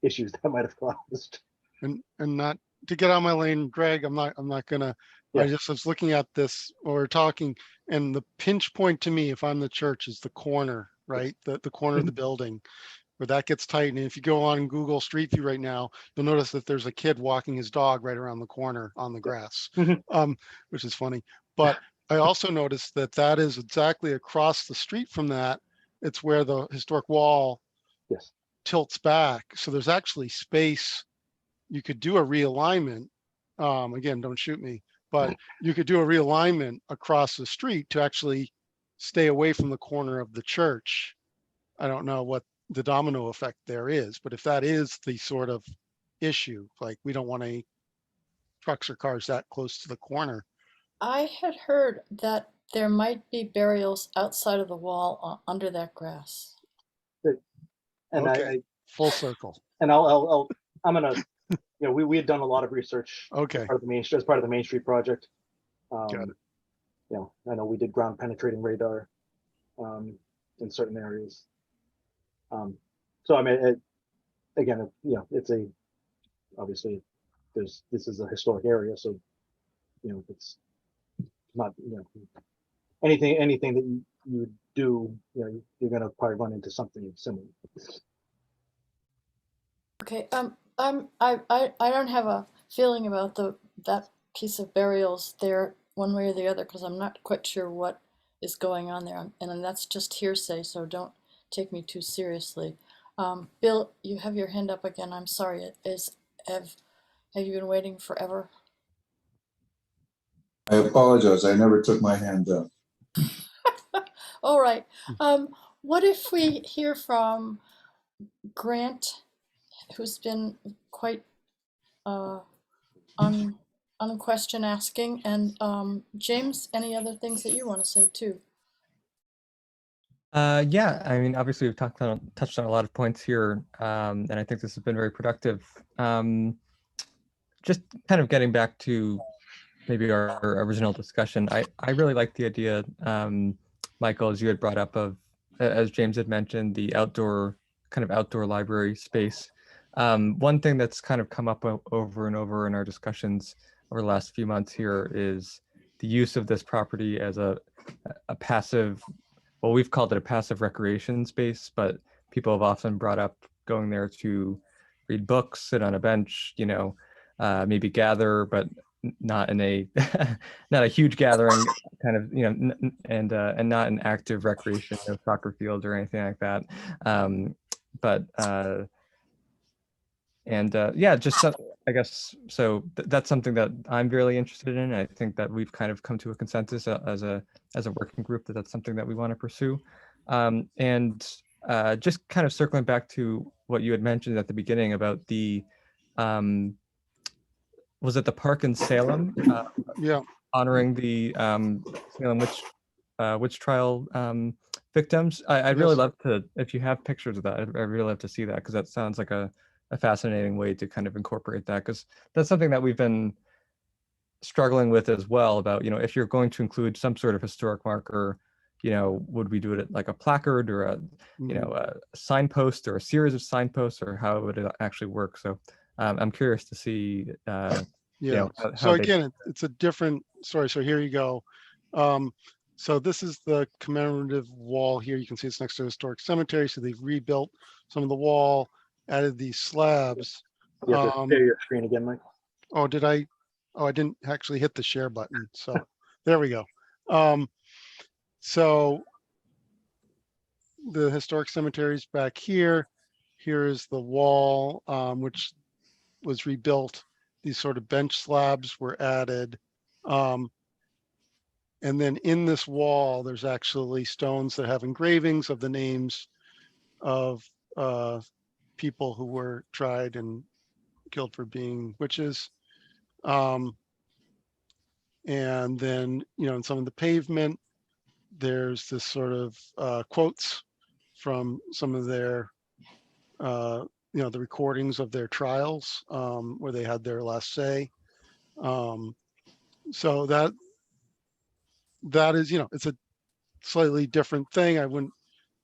issues that might have caused. And not to get on my lane, Greg, I'm not gonna, I Yeah. just was looking at this while we're talking, and the pinch point to me, if I'm the church, is the corner, right? The corner of the building where that gets tight. And if you go on Google Street View right now, you'll notice that there's a kid walking his dog right around the corner on the grass, which is funny. But I also noticed that that is exactly across the street from that. It's where the historic wall Yes. tilts back. So there's actually space. You could do a realignment. Again, don't shoot me, but you could do a realignment across the street to actually stay away from the corner of the church. I don't know what the domino effect there is, but if that is the sort of issue, like we don't want any trucks or cars that close to the corner. I had heard that there might be burials outside of the wall under that grass. And Okay, full circle. I'm gonna, we had done a lot of research Okay, as part of the Main Street project. Got it. I know we did ground penetrating radar in certain areas. So I mean, again, it's obviously this is a historic area, so it's not anything that you do, you're gonna probably run into something similar. Okay, I don't have a feeling about that piece of burials there one way or the other because I'm not quite sure what is going on there, and that's just hearsay, so don't take me too seriously. Bill, you have your hand up again. I'm sorry. Have you been waiting forever? I apologize. I never took my hand up. All right. What if we hear from Grant, who's been quite on question asking, and James, any other things that you want to say too? Yeah, I mean, obviously we've touched on a lot of points here, and I think this has been very productive. Just kind of getting back to maybe our original discussion, I really like the idea, Michael, as you had brought up as James had mentioned, the outdoor library space. One thing that's kind of come up over and over in our discussions over the last few months here is the use of this property as a passive, well, we've called it a passive recreation space, but people have often brought up going there to read books, sit on a bench, maybe gather, but not in a not a huge gathering kind of, and not an active recreation, no soccer fields or anything like that. I guess so. That's something that I'm really interested in. I think that we've kind of come to a consensus as a working group that that's something that we want to pursue. Just kind of circling back to what you had mentioned at the beginning about the was it the park in Salem? Yeah. Honoring the Salem witch trial victims. I'd really love to, if you have pictures of that, I'd really love to see that, because that sounds like a fascinating way to kind of incorporate that, because that's something that we've been struggling with as well, about, if you're going to include some sort of historic marker, would we do it like a placard or a signpost or a series of signposts, or how would it actually work? So I'm curious to see so again, it's a different story. So here you go. So this is the commemorative wall here. You can see it's next to a historic cemetery. So they've rebuilt some of the wall, added these slabs. You have to share your screen again, Mike. Oh, did I? Oh, I didn't actually hit the share button. So there we go. So the historic cemetery is back here. Here is the wall, which was rebuilt. These sort of bench slabs were added. And then in this wall, there's actually stones that have engravings of the names of people who were tried and killed for being witches. And then, in some of the pavement, there's this sort of quotes from some of their, the recordings of their trials, where they had their last say. So that is, it's a slightly different thing. I wouldn't,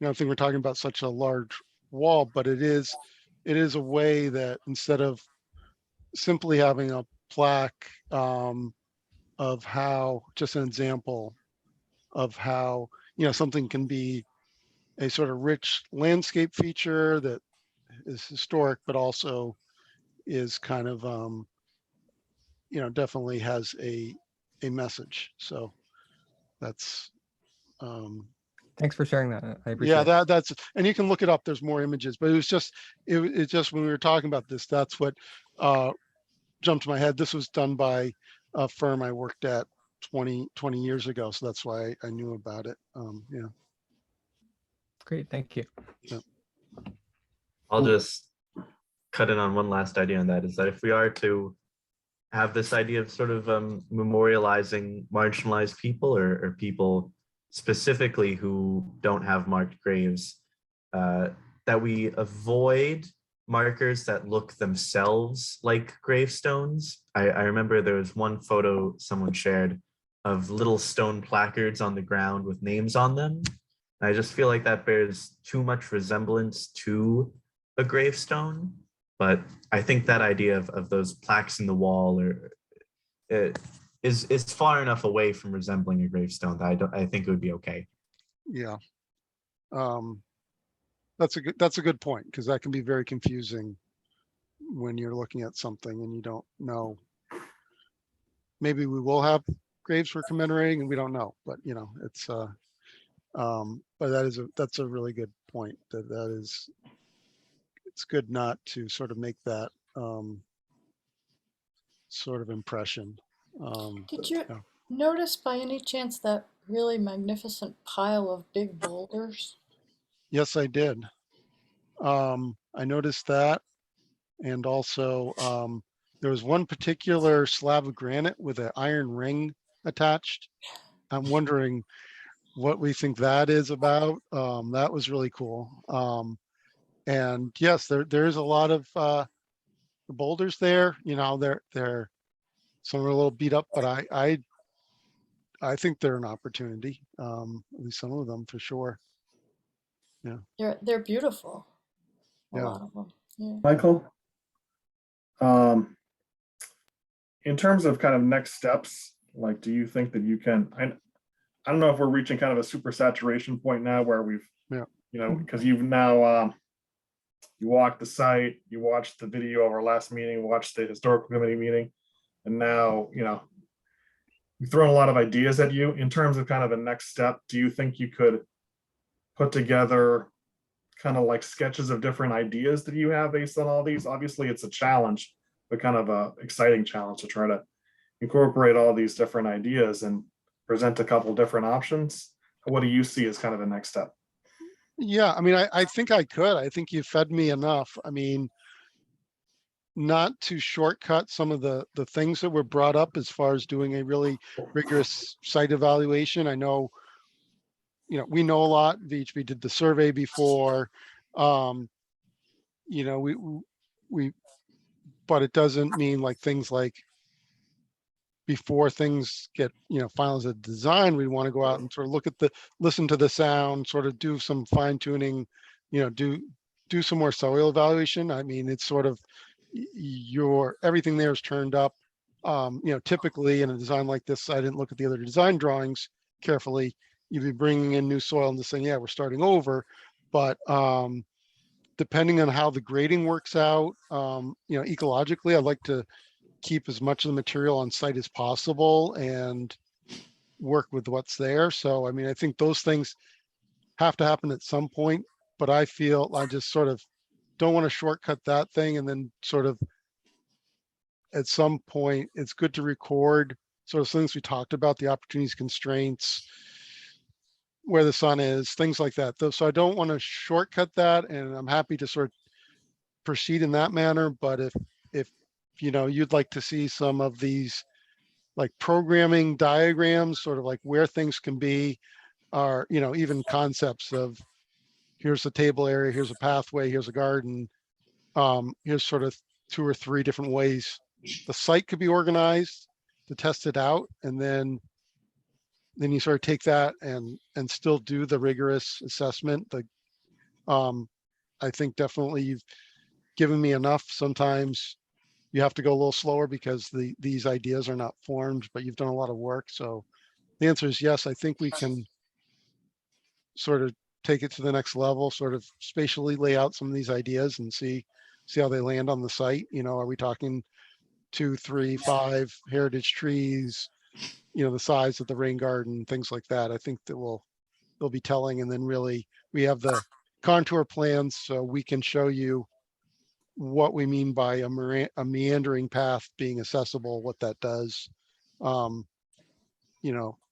think we're talking about such a large wall, but it is a way that instead of simply having a plaque, of how, just an example of how, something can be a sort of rich landscape feature that is historic, but also is kind of, definitely has a message. So that's, Thanks for sharing that. I appreciate yeah, it. that's, and you can look it up. There's more images, but it's just when we were talking about this, that's what jumped to my head. This was done by a firm I worked at 20 years ago. So that's why I knew about it. Yeah. Great, thank you. I'll just cut in on one last idea on that, is that if we are to have this idea of sort of memorializing marginalized people or people specifically who don't have marked graves, that we avoid markers that look themselves like gravestones. I remember there was one photo someone shared of little stone placards on the ground with names on them. I just feel like that bears too much resemblance to a gravestone. But I think that idea of those plaques in the wall is far enough away from resembling a gravestone that I think it would be okay. Yeah. That's a good point, because that can be very confusing when you're looking at something and you don't know. Maybe we will have graves we're commemorating and we don't know, but it's but that's a really good point. It's good not to sort of make that sort of impression. Did you yeah. notice by any chance that really magnificent pile of big boulders? Yes, I did. I noticed that. And also, there was one particular slab of granite with an iron ring attached. I'm wondering what we think that is about. That was really cool. And yes, there is a lot of boulders there. They're some are a little beat up, but I think they're an opportunity. At least some of them for sure. They're beautiful. A Yeah. lot of them. Yeah. Michael, in terms of kind of next steps, like, do you think that you can, I don't know if we're reaching kind of a super saturation point now where we've, Yeah. Because you've now, you walked the site, you watched the video of our last meeting, watched the historical committee meeting, and now, we've thrown a lot of ideas at you. In terms of kind of a next step, do you think you could put together kind of like sketches of different ideas that you have based on all these? Obviously, it's a challenge, but kind of a exciting challenge to try to incorporate all these different ideas and present a couple different options. What do you see as kind of a next step? Yeah, I mean, I think I could. I think you fed me enough. I mean, not to shortcut some of the things that were brought up as far as doing a really rigorous site evaluation. I know, we know a lot. VHB did the survey before. We, but it doesn't mean like things like before things get, finalized as design, we want to go out and sort of listen to the sound, sort of do some fine tuning, do some more soil evaluation. I mean, it's sort of everything there is turned up. Typically in a design like this, I didn't look at the other design drawings carefully. You'd be bringing in new soil and just saying, yeah, we're starting over. But depending on how the grading works out, ecologically, I'd like to keep as much of the material on site as possible and work with what's there. So, I mean, I think those things have to happen at some point, but I feel I just sort of don't want to shortcut that thing. And then sort of at some point, it's good to record sort of things we talked about, the opportunities, constraints, where the sun is, things like that. So I don't want to shortcut that. And I'm happy to sort of proceed in that manner. But if you'd like to see some of these like programming diagrams, sort of like where things can be, are, even concepts of here's a table area, here's a pathway, here's a garden. Here's sort of 2 or 3 different ways the site could be organized to test it out. And then you sort of take that and still do the rigorous assessment. I think definitely you've given me enough. Sometimes you have to go a little slower because these ideas are not formed, but you've done a lot of work. So the answer is yes. I think we can sort of take it to the next level, sort of spatially lay out some of these ideas and see how they land on the site. Are we talking 2, 3, 5 heritage trees, the size of the rain garden, things like that. I think that they'll be telling. And then really we have the contour plans so we can show you what we mean by a meandering path being accessible, what that does.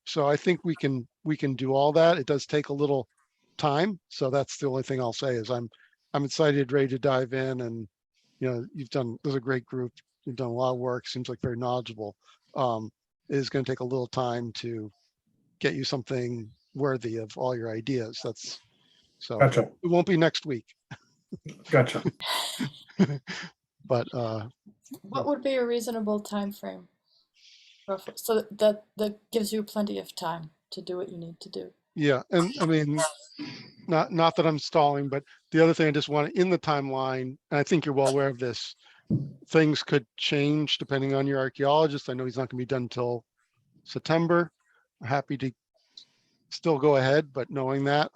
So I think we can do all that. It does take a little time. So that's the only thing I'll say is I'm excited, ready to dive in. And, there's a great group. You've done a lot of work, seems like very knowledgeable. It is going to take a little time to get you something worthy of all your ideas. So Gotcha. it won't be next week, Gotcha. but What would be a reasonable time frame? Roughly, so that gives you plenty of time to do what you need to do. yeah. And I mean, not that I'm stalling, but the other thing I just want in the timeline, and I think you're well aware of this, things could change depending on your archaeologist. I know he's not going to be done until September. I'm happy to still go ahead, but knowing that,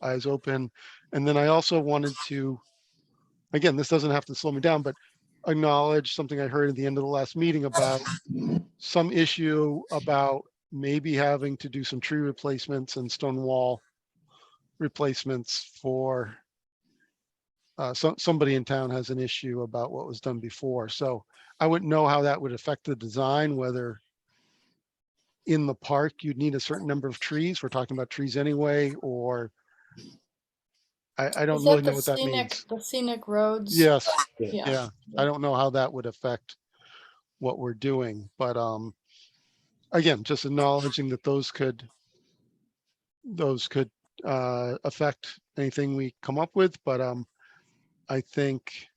eyes open. And then I also wanted to, again, this doesn't have to slow me down, but acknowledge something I heard at the end of the last meeting about some issue about maybe having to do some tree replacements and stone wall replacements for somebody in town has an issue about what was done before. So I wouldn't know how that would affect the design, whether in the park you'd need a certain number of trees. We're talking about trees anyway, or I don't Is really that know what that means. the scenic roads? Yes, Yeah. yeah. I don't know how that would affect what we're doing, but again, just acknowledging that those could affect anything we come up with. But I think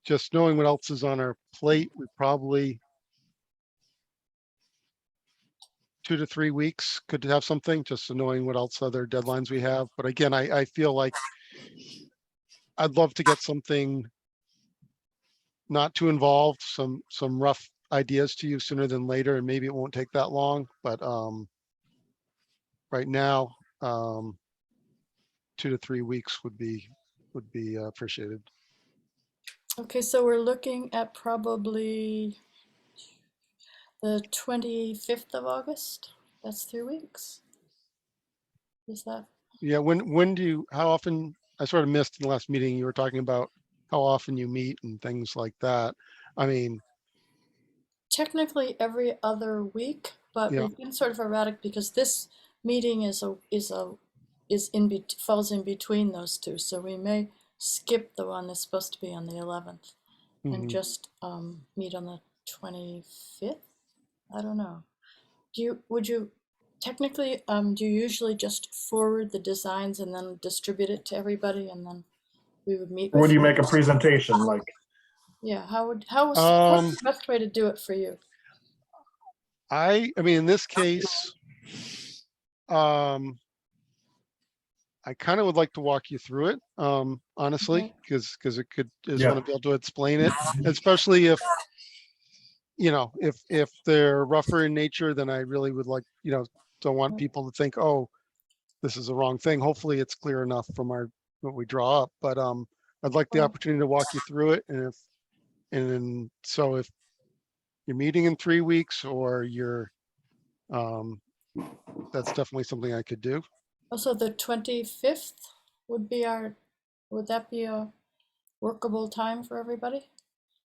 just knowing what else is on our plate, we probably 2 to 3 weeks could have something, just knowing what else other deadlines we have. But again, I feel like I'd love to get something not too involved, some rough ideas to you sooner than later, and maybe it won't take that long. But right now, 2 to 3 weeks would be appreciated. Okay, so we're looking at probably the 25th of August. That's 3 weeks. Is that? Yeah, when do you, how often, I sort of missed in the last meeting, you were talking about how often you meet and things like that. I mean, Technically every other week, but yeah, we've been sort of erratic because this meeting falls in between those two, so we may skip the one that's supposed to be on the 11th and mhm. just meet on the 25th. I don't know. Would you technically do you usually just forward the designs and then distribute it to everybody and then we would meet Or would with you you? make a presentation like? Yeah, what's the best way to do it for you? I mean, in this case, I kind of would like to walk you through it, honestly, Okay. because I just Yeah. want to be able to explain it, especially if, if they're rougher in nature, then I really would like, don't want people to think, oh, this is the wrong thing. Hopefully it's clear enough from what we draw up, but I'd like the Well, opportunity to walk you through it. And so if you're meeting in 3 weeks or that's definitely something I could do. also the 25th would that be a workable time for everybody?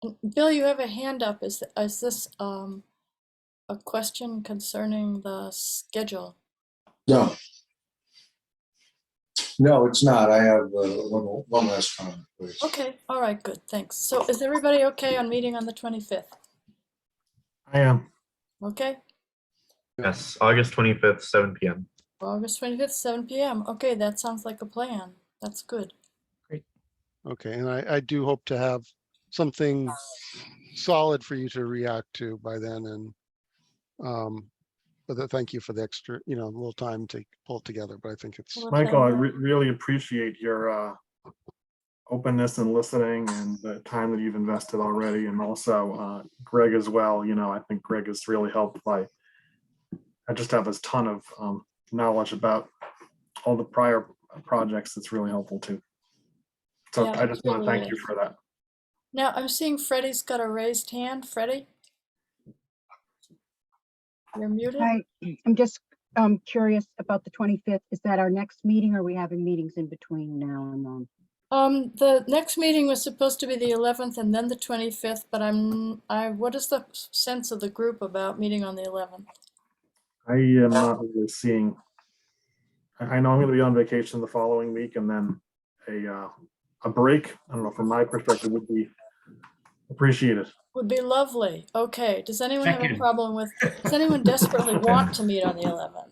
And Bill, you have a hand up. Is this a question concerning the schedule? No, No, it's not. I have one last comment, please. Okay, all right, good, thanks. So is everybody okay on meeting on the 25th? I am. Okay, Yes, August 25th, 7 p.m. August 25th, 7 p.m. Okay, that sounds like a plan. That's good. Okay, and I do hope to have something solid for you to react to by then, and thank you for the extra, a little time to pull it together, but I think it's, Well, Michael, I thank you. really appreciate your openness and listening and the time that you've invested already. And also Greg as well. I think Greg has really helped. I just have a ton of knowledge about all the prior projects. That's really helpful too. So Yeah, I just want to absolutely thank you is. for that. Now I'm seeing Freddie's got a raised hand. Freddie? You're muted? I'm just curious about the 25th. Is that our next meeting, or are we having meetings in between now and then? The next meeting was supposed to be the 11th and then the 25th, but what is the sense of the group about meeting on the 11th? I am not really seeing. I know I'm going to be on vacation the following week, and then a break. I don't know. From my perspective, would be appreciated. Would be lovely. Okay, does anyone have a problem with, does anyone desperately want to meet on the 11th?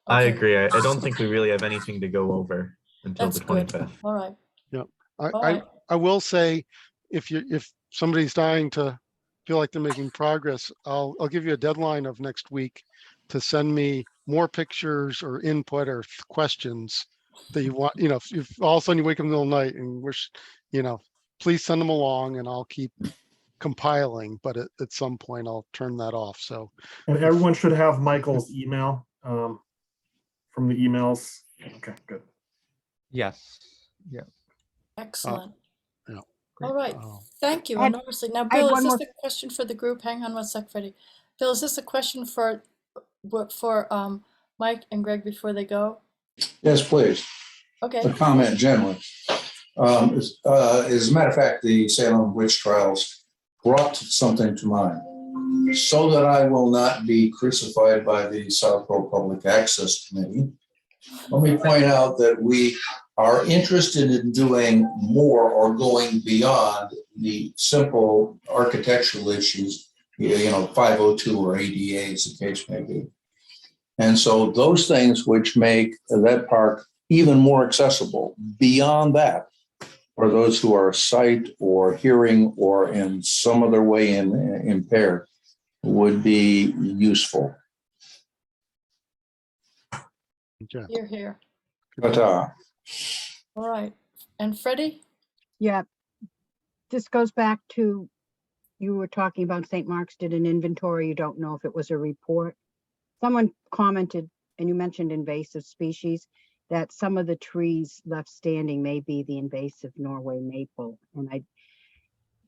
I Okay, agree. I don't think we really have anything to go over until that's the good. 25th. All right, yeah. all I right. I will say, if somebody's dying to feel like they're making progress, I'll give you a deadline of next week to send me more pictures or input or questions that you want. If all of a sudden you wake up in the middle of the night and wish, please send them along, and I'll keep compiling. But at some point I'll turn that off. So, And everyone should have Michael's email from the emails. Okay, good. Yes. Yeah. Excellent. yeah. All right, Oh. thank you I had- enormously. Now, I had Bill, is one this more- a question for the group? Hang on one sec, Freddie. Bill, is this a question for Mike and Greg before they go? Yes, please. Okay, A comment generally. As a matter of fact, the Salem witch trials brought something to mind. So that I will not be crucified by the Southborough Public Access Committee, let me point out that we are interested in doing more or going beyond the simple architectural issues, 502 or ADA, as the case may be. And so those things which make that park even more accessible beyond that, for those who are sight or hearing or in some other way impaired, would be useful. Okay. here. But All right, and Freddie? Yeah, this goes back to, you were talking about St. Mark's did an inventory. You don't know if it was a report. Someone commented, and you mentioned invasive species, that some of the trees left standing may be the invasive Norway maple. And I'd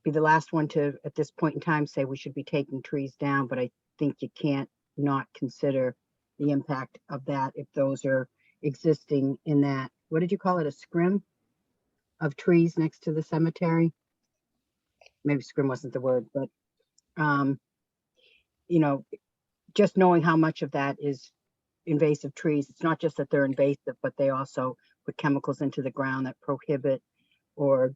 be the last one to, at this point in time, say we should be taking trees down, but I think you can't not consider the impact of that if those are existing in that, what did you call it, a scrim of trees next to the cemetery? Maybe scrim wasn't the word, but just knowing how much of that is invasive trees. It's not just that they're invasive, but they also put chemicals into the ground that prohibit or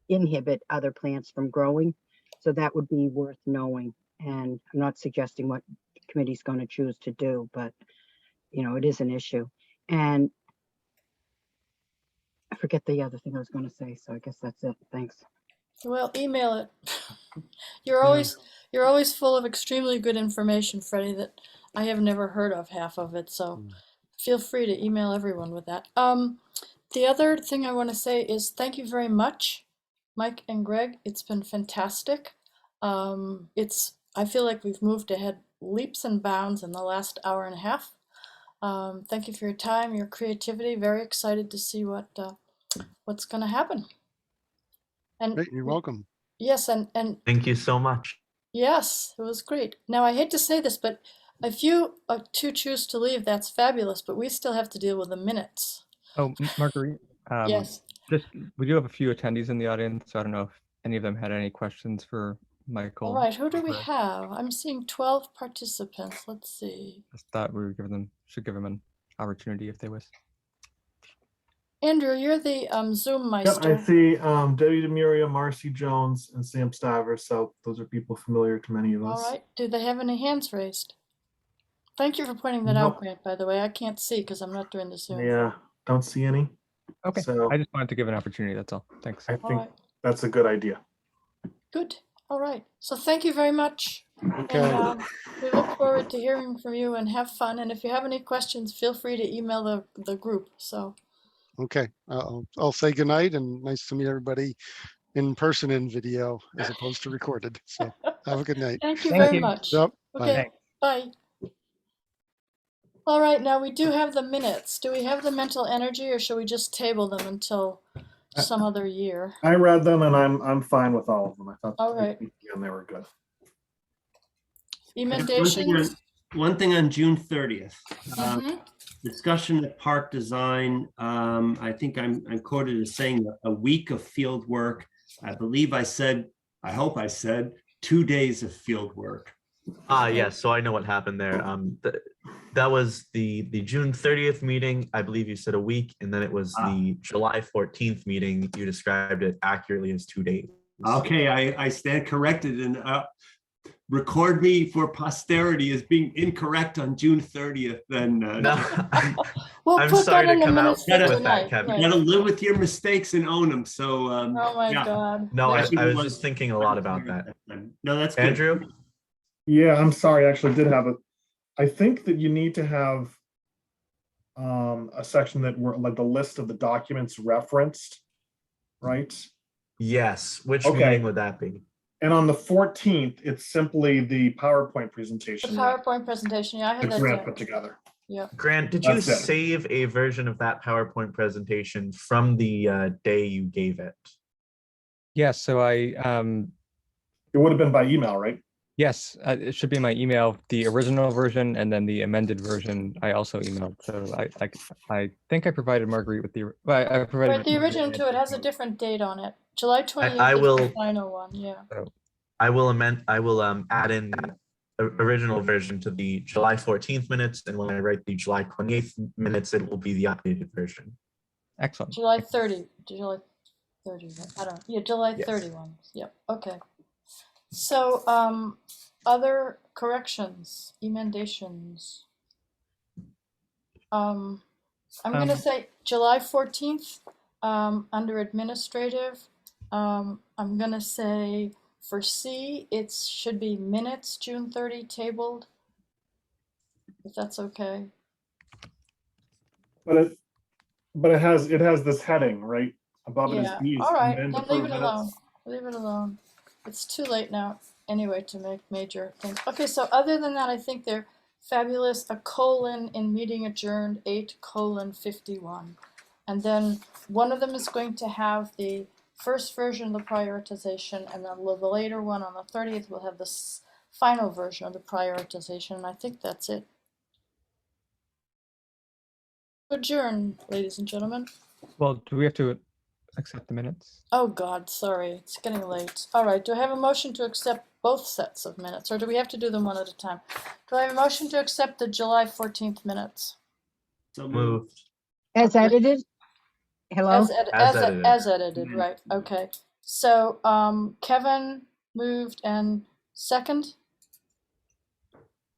inhibit other plants from growing. So that would be worth knowing. And I'm not suggesting what the committee's going to choose to do, but it is an issue. And I forget the other thing I was going to say. So I guess that's it. Thanks. Well, email it. You're always full of extremely good information, Freddie, that I have never heard of half of it. So feel free to email everyone with that. The other thing I want to say is thank you very much, Mike and Greg. It's been fantastic. I feel like we've moved ahead leaps and bounds in the last hour and a half. Thank you for your time, your creativity. Very excited to see what's going to happen. And Great, you're welcome. yes, and Thank you so much. yes, it was great. Now I hate to say this, but if you two choose to leave, that's fabulous. But we still have to deal with the minutes. Oh, Marguerite. Yes. We do have a few attendees in the audience, so I don't know if any of them had any questions for Michael. All right. Who do or we Greg. have? I'm seeing 12 participants. Let's see. Just thought we should give them an opportunity if they wish. Andrew, you're the Zoom Yep, I meister. see Debbie Demuria, Marcy Jones, and Sam Staver. So those are people familiar to many of All us. right. Do they have any hands raised? Thank you for pointing that Nope. out, Grant, by the way. I can't see because I'm not doing the Zoom. Yeah, don't see any. Okay, So I just wanted to give an opportunity, that's all. Thanks. I All think right. that's a good idea. Good. All right. So thank you very much. Okay. And we look forward to hearing from you and have fun. And if you have any questions, feel free to email the group. So, Okay. I'll say goodnight and nice to meet everybody in person in video as opposed to recorded. So have a good night. thank you Thank very you. much. Yep. Bye. Okay. Bye. All right. Now we do have the minutes. Do we have the mental energy or should we just table them until some other year? I read them and I'm fine with all of them. I thought All right. and they were good. Emendations? One thing on June 30th. Mhm. Discussion at park design. I think I'm quoted as saying a week of field work. I believe I said, I hope I said 2 days of field work. Yes, so I know what happened there. That was the June 30th meeting. I believe you said a week, and then it was the July 14th meeting. You described it accurately as 2 days. Okay, I stand corrected and record me for posterity as being incorrect on June 30th. Then No, We'll I'm put sorry that in to the come out minutes for with that, tonight. Kevin. you gotta live with your mistakes and own them. So Oh my yeah. God. no, I Especially was just thinking a lot about that. No, that's good. Andrew? Yeah, I'm sorry. I actually did have I think that you need to have a section that were like the list of the documents referenced, right? Yes. Which Okay. meeting would that be? And on the 14th, it's simply the PowerPoint The presentation PowerPoint presentation. Yeah, I had that that Grant down. put together. Yeah. Grant, did you That's it. save a version of that PowerPoint presentation from the day you gave it? Yes, so It would have been by email, right? yes, it should be in my email, the original version, and then the amended version I also emailed. So I think I provided Marguerite with the, I provided. Right, the original too, it has a different date on it. July 28th I is will- the final one, yeah. I will add in the original version to the July 14th minutes, and when I write the July 28th minutes, it will be the updated version. Excellent. July 30, July 30, I don't know. Yeah, July Yes. 31. Yep, okay. So, other corrections, emendations. I'm gonna say July 14th, under administrative. I'm gonna say for C, it should be minutes, June 30 tabled. If that's okay. But it has this heading, right? Above it is Yeah, these. all right, amend then leave approved it minutes. alone. Leave it alone. It's too late now anyway to make major things. Okay, so other than that, I think they're fabulous. A colon in meeting adjourned 8:51. And then one of them is going to have the first version of the prioritization, and then the later one on the 30th will have the final version of the prioritization. And I think that's it. Adjourn, ladies and gentlemen. Well, do we have to accept the minutes? Oh God, sorry, it's getting late. All right, do I have a motion to accept both sets of minutes, or do we have to do them one at a time? Do I have a motion to accept the July 14th minutes? So Moved. As edited? Hello? As edited, right, okay. So, Kevin moved and second?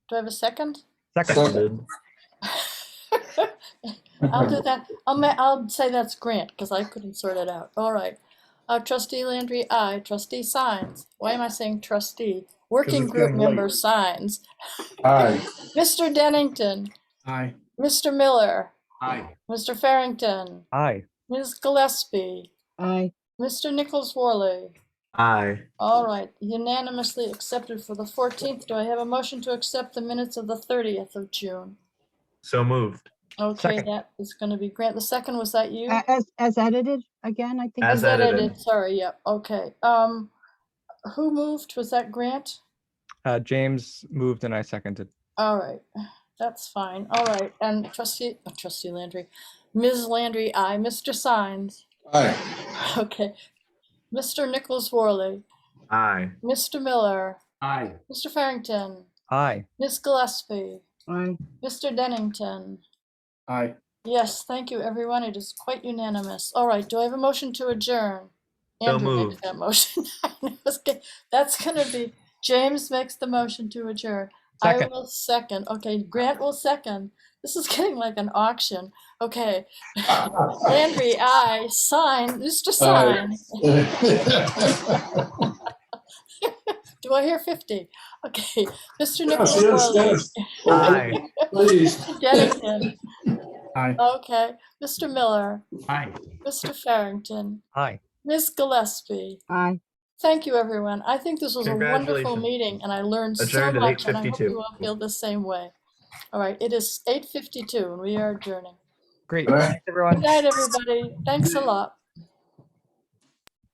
Do I have a second? Seconded. I'll do that. I'll say that's Grant, because I couldn't sort it out. All right. Trustee Landry, aye. Trustee Signs. Why am I saying trustee? Working it's group getting member late. Signs. Aye. Mr. Dennington. Aye. Mr. Miller. Aye. Mr. Farrington. Aye. Ms. Gillespie. Aye. Mr. Nichols Worley. Aye. All right, unanimously accepted for the 14th. Do I have a motion to accept the minutes of the 30th of June? So moved. Okay, Second. that is going to be Grant. The second, was that you? As edited again, I think. As edited. Sorry, yeah, okay. Who moved? Was that Grant? James moved and I seconded. All right, that's fine. All right, and Trustee Landry. Ms. Landry, aye. Mr. Signs. Aye. Okay. Mr. Nichols Worley. Aye. Mr. Miller. Aye. Mr. Farrington. Aye. Ms. Gillespie. Aye. Mr. Dennington. Aye. Yes, thank you, everyone. It is quite unanimous. All right, do I have a motion to adjourn? So Andrew makes moved. that motion. That's gonna be, James makes the motion to adjourn. I Second. will second. Okay, Grant will second. This is getting like an auction. Okay. Landry, I sign, Mr. Sign. Do I hear 50? Okay, Mr. Nichols. Yes. Aye. Please. Mr. Dennington. Aye. Okay, Mr. Miller, Aye. Mr. Farrington, Hi. Ms. Gillespie. Aye. Thank you, everyone. I think this was a wonderful Congratulations. meeting and I learned so Adjourned at much and I hope 8:52. you all feel the same way. All right, it is 8:52 and we are adjourning. Great. All right. Thanks, everyone. Good night, everybody. Thanks a lot.